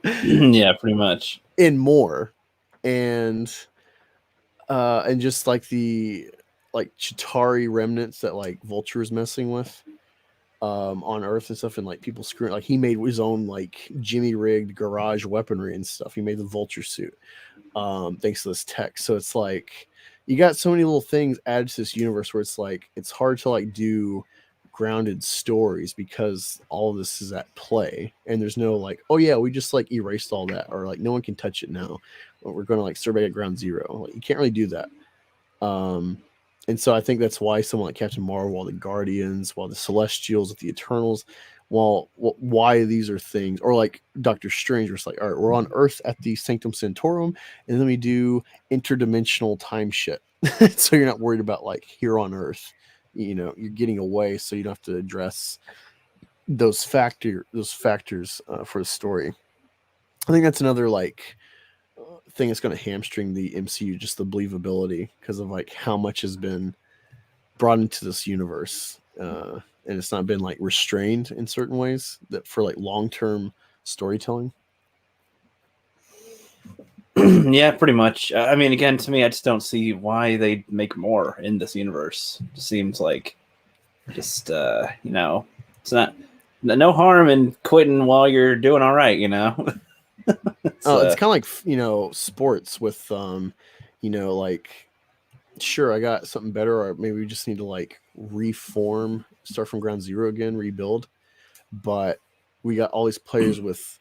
Yeah, pretty much. And more. And just like like Chitauri remnants that like Vulture is messing with on Earth and stuff, and like people screwing. Like he made his own like Jimmy rigged garage weaponry and stuff. He made the Vulture suit thanks to this tech. So it's like you got so many little things added to this universe where it's like it's hard to like do grounded stories because all of this is at play, and there's no like, oh yeah, we just like erased all that, or like no one can touch it now, or we're going to like start back at ground zero. Like you can't really do that. And so I think that's why someone like Captain Marvel, while the Guardians, while the Celestials, with the Eternals, why these are things, or like Doctor Strange, where it's like, all right, we're on Earth at the Sanctum Sanctorum, and then we do interdimensional time shit. So you're not worried about like here on Earth, you know, you're getting away, so you don't have to address those factors for the story. I think that's another like thing that's going to hamstring the MCU, just the believability, because of like how much has been brought into this universe, and it's not been like restrained in certain ways that for like long-term storytelling. Yeah, pretty much. I mean, again, to me, I just don't see why they make more in this universe. It just seems like just you know, it's not no harm in quitting while you're doing all right, you know. It's kind of like, you know, sports with you know, like sure, I got something better, or maybe we just need to like reform, start from ground zero again, rebuild. But we got all these players with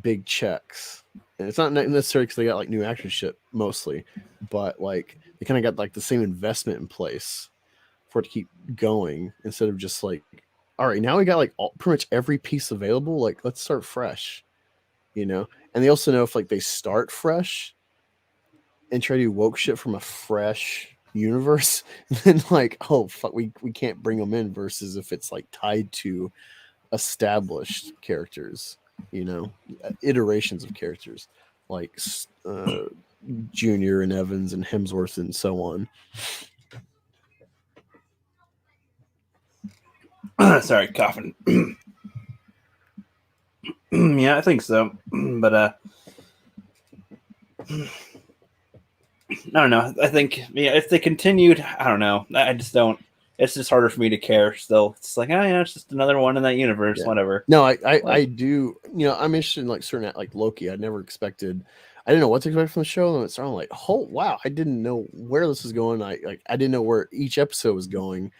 big checks, and it's not necessarily because they got like new actorship mostly, but like they kind of got like the same investment in place for it to keep going, instead of just like, all right, now we got like pretty much every piece available, like let's start fresh, you know. And they also know if like they start fresh and try to do woke shit from a fresh universe, then like, oh fuck, we can't bring them in, versus if it's like tied to established characters, you know, iterations of characters like Junior and Evans and Hemsworth and so on. Sorry, coughing. Yeah, I think so. But I don't know. I think if they continued, I don't know. I just don't. It's just harder for me to care still. It's like, oh yeah, it's just another one in that universe, whatever. No, I do, you know, I'm interested in like certain, like Loki. I never expected, I didn't know what to expect from the show, and it started like, oh wow, I didn't know where this was going. I didn't know where each episode was going,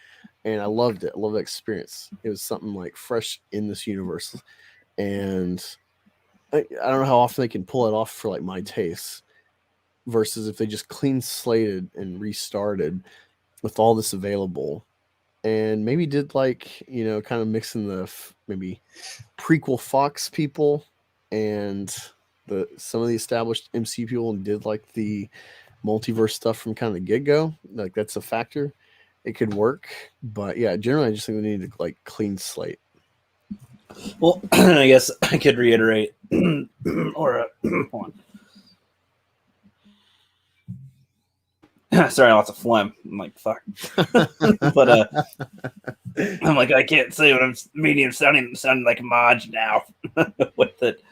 and I loved it. I love the experience. It was something like fresh in this universe, and I don't know how often they can pull it off for like my taste, versus if they just clean slated and restarted with all this available, and maybe did like, you know, kind of mixing the maybe prequel Fox people and some of the established MCU people, and did like the multiverse stuff from kind of the get-go. Like that's a factor. It could work, but yeah, generally I just think we need to like clean slate. Well, I guess I could reiterate, or hold on. Sorry, lots of phlegm. I'm like, fuck. But I'm like, I can't say what I'm meaning. Sounding like Marge now with it.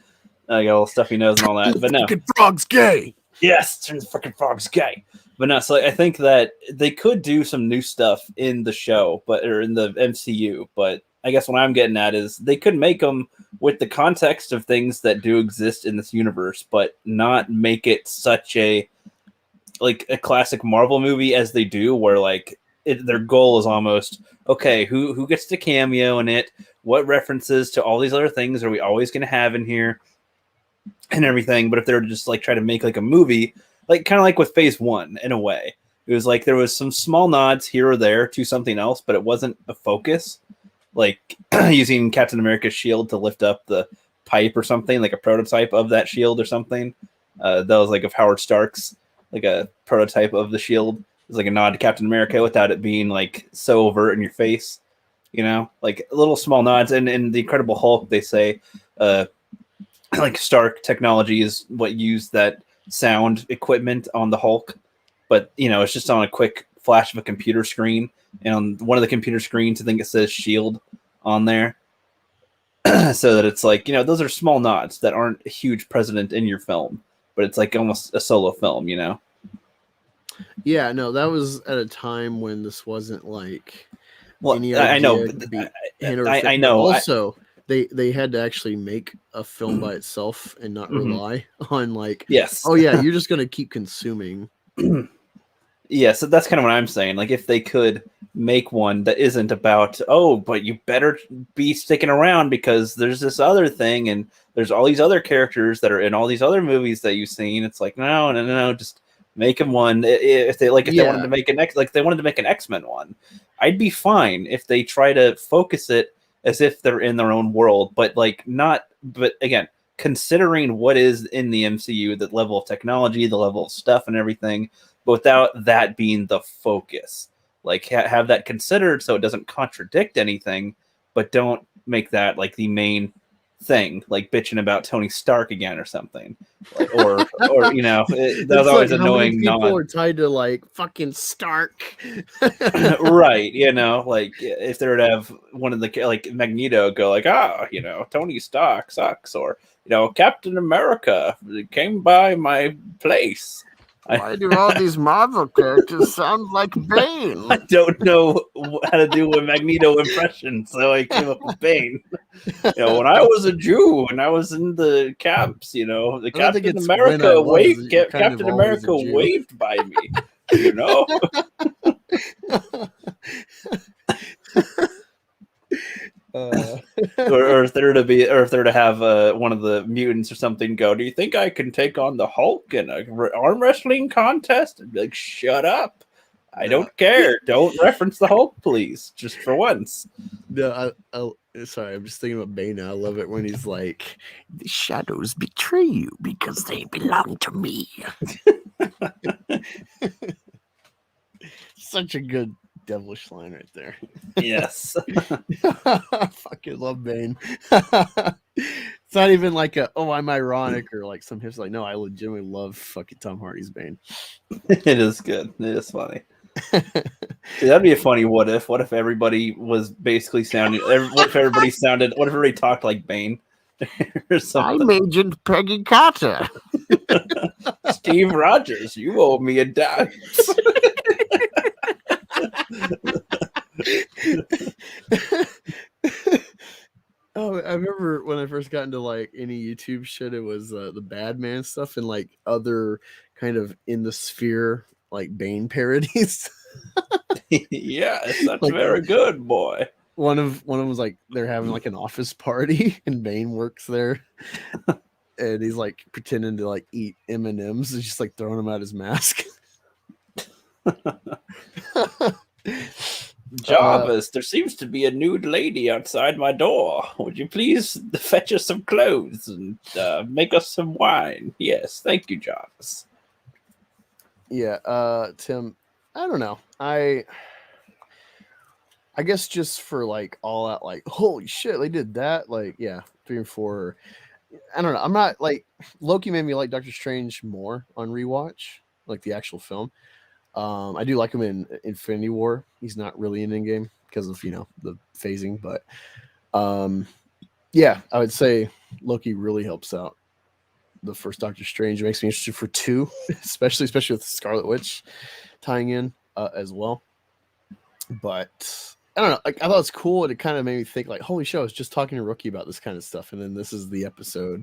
I got all stuffy nose and all that. But no, fucking frog's gay. Yes, turn the fucking frog's gay. But no, so I think that they could do some new stuff in the show, or in the MCU. But I guess what I'm getting at is they could make them with the context of things that do exist in this universe, but not make it such a like a classic Marvel movie as they do, where like their goal is almost, okay, who gets to cameo in it? What references to all these other things are we always going to have in here and everything? But if they were just like try to make like a movie, like kind of like with Phase 1 in a way, it was like there was some small nods here or there to something else, but it wasn't a focus. Like using Captain America's shield to lift up the pipe or something, like a prototype of that shield or something. That was like of Howard Stark's, like a prototype of the shield. It's like a nod to Captain America without it being like so overt in your face, you know, like little small nods. And in the Incredible Hulk, they say like Stark technology is what used that sound equipment on the Hulk, but you know, it's just on a quick flash of a computer screen, and on one of the computer screens, I think it says shield on there. So that it's like, you know, those are small nods that aren't a huge precedent in your film, but it's like almost a solo film, you know? Yeah, no, that was at a time when this wasn't like Well, any I know, idea but could be hand over I fist, but know. also they had to actually make a film by itself and not rely on like, Yes. oh yeah, you're just gonna keep consuming. Yeah, so that's kind of what I'm saying. Like, if they could make one that isn't about, oh, but you better be sticking around because there's this other thing and there's all these other characters that are in all these other movies that you've seen. It's like, no, just make them one. If they like, if they wanted to make they wanted to make an X-Men one, I'd be fine if they try to focus it as if they're in their own world, but like not. But again, considering what is in the MCU, the level of technology, the level of stuff, and everything. But without that being the focus, like have that considered so it doesn't contradict anything, but don't make that like the main thing, like bitching about Tony Stark again or something, like, or you know, that was always like annoying. People are tied to like fucking Stark, right? You know, like if they were to have one of the like Magneto go like, you know, Tony Stark sucks, or you know, Captain America came by my place. Why do all these Marvel characters sound like Bane? I don't know how to do a Magneto impression, so I came up with Bane. You know, when I was a Jew and I was in the camps, you know, the Captain America waved. Captain America waved by me. You know. Or if they're to have one of the mutants or something go, do you think I can take on the Hulk in a arm wrestling contest? And be like, shut up. I don't care. Don't reference the Hulk, please. Just for once. No, sorry, I'm just thinking about Bane now. I love it when he's like, the shadows betray you because they belong to me. Such a good devilish line right there. Yes. I fucking love Bane. It's not even like I'm ironic or like some hips. Like, no, I legitimately love fucking Tom Hardy's Bane. It is good. It is funny. See, that'd be a funny what if. What if everybody was basically sounding? What if everybody talked like Bane? Or something? I'm Agent Peggy Carter. Steve Rogers, you owe me a dance. Oh, I remember when I first got into like any YouTube shit, it was the Badman stuff and like other kind of in the sphere like Bane parodies. Yes, that's like, very good, boy. One of them was like they're having like an office party and Bane works there, and he's like pretending to like eat M&Ms and just like throwing them out his mask. Jarvis, there seems to be a nude lady outside my door. Would you please fetch us some clothes and make us some wine? Yes, thank you, Jarvis. Yeah, Tim, I don't know. I guess just for like all out, like, holy shit, they did that. Like, yeah, 3 and 4. I don't know. I'm not like Loki made me like Doctor Strange more on rewatch, like the actual film. I do like him in Infinity War. He's not really in Endgame because of, you know, the phasing, but yeah, I would say Loki really helps out the first Doctor Strange. It makes me interested for 2, especially with Scarlet Witch tying in as well. But I don't know. Like, I thought it was cool, and it kind of made me think, like, holy shit, I was just talking to Rookie about this kind of stuff, and then this is the episode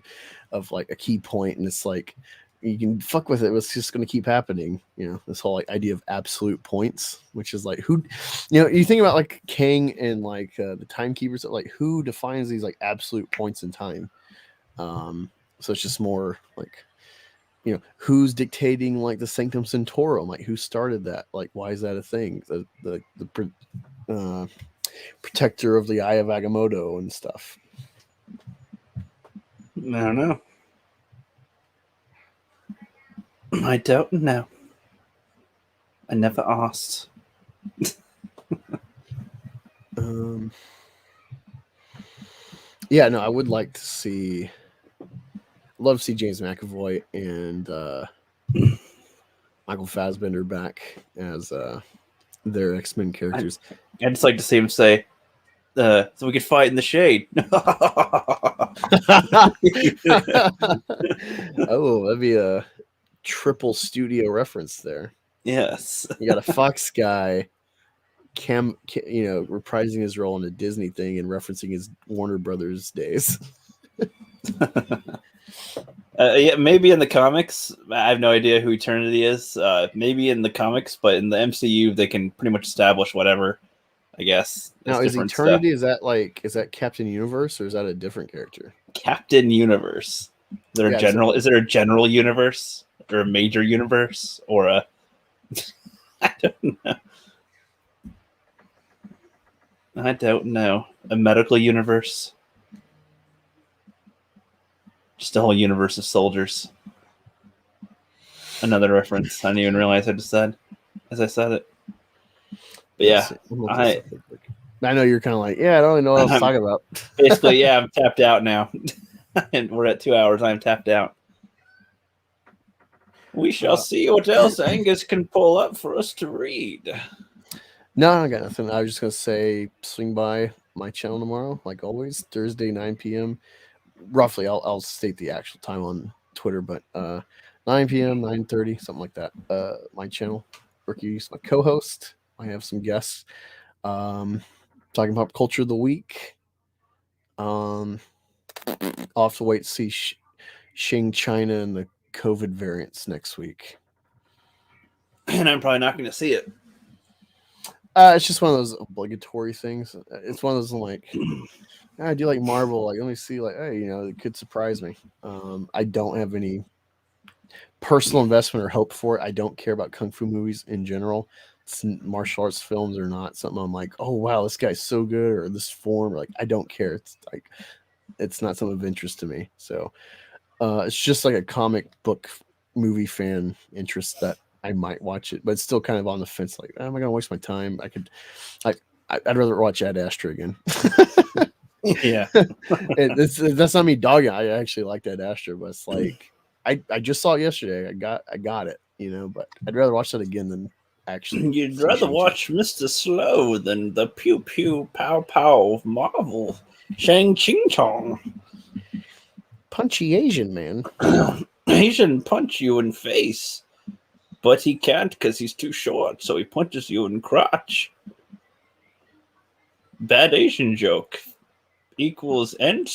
of like a key point, and it's like you can fuck with it. It's just going to keep happening. You know, this whole like idea of absolute points, which is like who, you know, you think about like Kang and like the timekeepers, like who defines these like absolute points in time. So it's just more like, you know, who's dictating like the Sanctum Sanctorum, like who started that, like why is that a thing? The protector of the Eye of Agamotto and stuff. I don't know. I don't know. I never asked. Yeah, no, I would like to see. Love to see James McAvoy and Michael Fassbender back as their X-Men characters. I'd just like to see him say, so we could fight in the shade. Oh, that'd be a triple studio reference there. Yes. You got a Fox guy, reprising his role in a Disney thing and referencing his Warner Brothers days. Yeah, maybe in the comics. I have no idea who Eternity is. Maybe in the comics, but in the MCU, they can pretty much establish whatever. I guess. Now, is different Eternity stuff. is that Captain Universe or is that a different character? Captain Universe. Is there a general? Is there a general universe or a major universe or a? I don't know. I don't know. A medical universe. Just a whole universe of soldiers. Another reference. I didn't even realize I just said as I said it. But yeah, I know you're kind of like, yeah, I don't even know what I was talking about. Basically, yeah, I'm tapped out now. And we're at 2 hours. I'm tapped out. We shall see what else Angus can pull up for us to read. No, I got nothing. I was just going to say swing by my channel tomorrow, like always, Thursday, 9 p.m. Roughly, I'll state the actual time on Twitter, but 9 p.m., 9:30, something like that. My channel, Ricky's my co-host. I have some guests talking pop culture of the week. I'll have to wait to see Xing China and the COVID variants next week. And I'm probably not going to see it. It's just one of those obligatory things. It's one of those like, I do like Marvel. Like, let me see, like, hey, it could surprise me. I don't have any personal investment or hope for it. I don't care about kung fu movies in general. Martial arts films are not something I'm like, oh wow, this guy's so good, or this form. Like, I don't care. It's like, it's not something of interest to me. So it's just like a comic book movie fan interest that I might watch it, but it's still kind of on the fence. Like, am I going to waste my time? I'd rather watch Ad Astra again. Yeah, that's not me dogging. I actually like Ad Astra, but it's like I just saw it yesterday. I got it, but I'd rather watch that again than actually. You'd rather watch Mr. Slow than the pew pew pow pow of Marvel. Shang Ching Chong. Punchy Asian man. He shouldn't punch you in face, but he can't because he's too short, so he punches you in crotch. Bad Asian joke equals end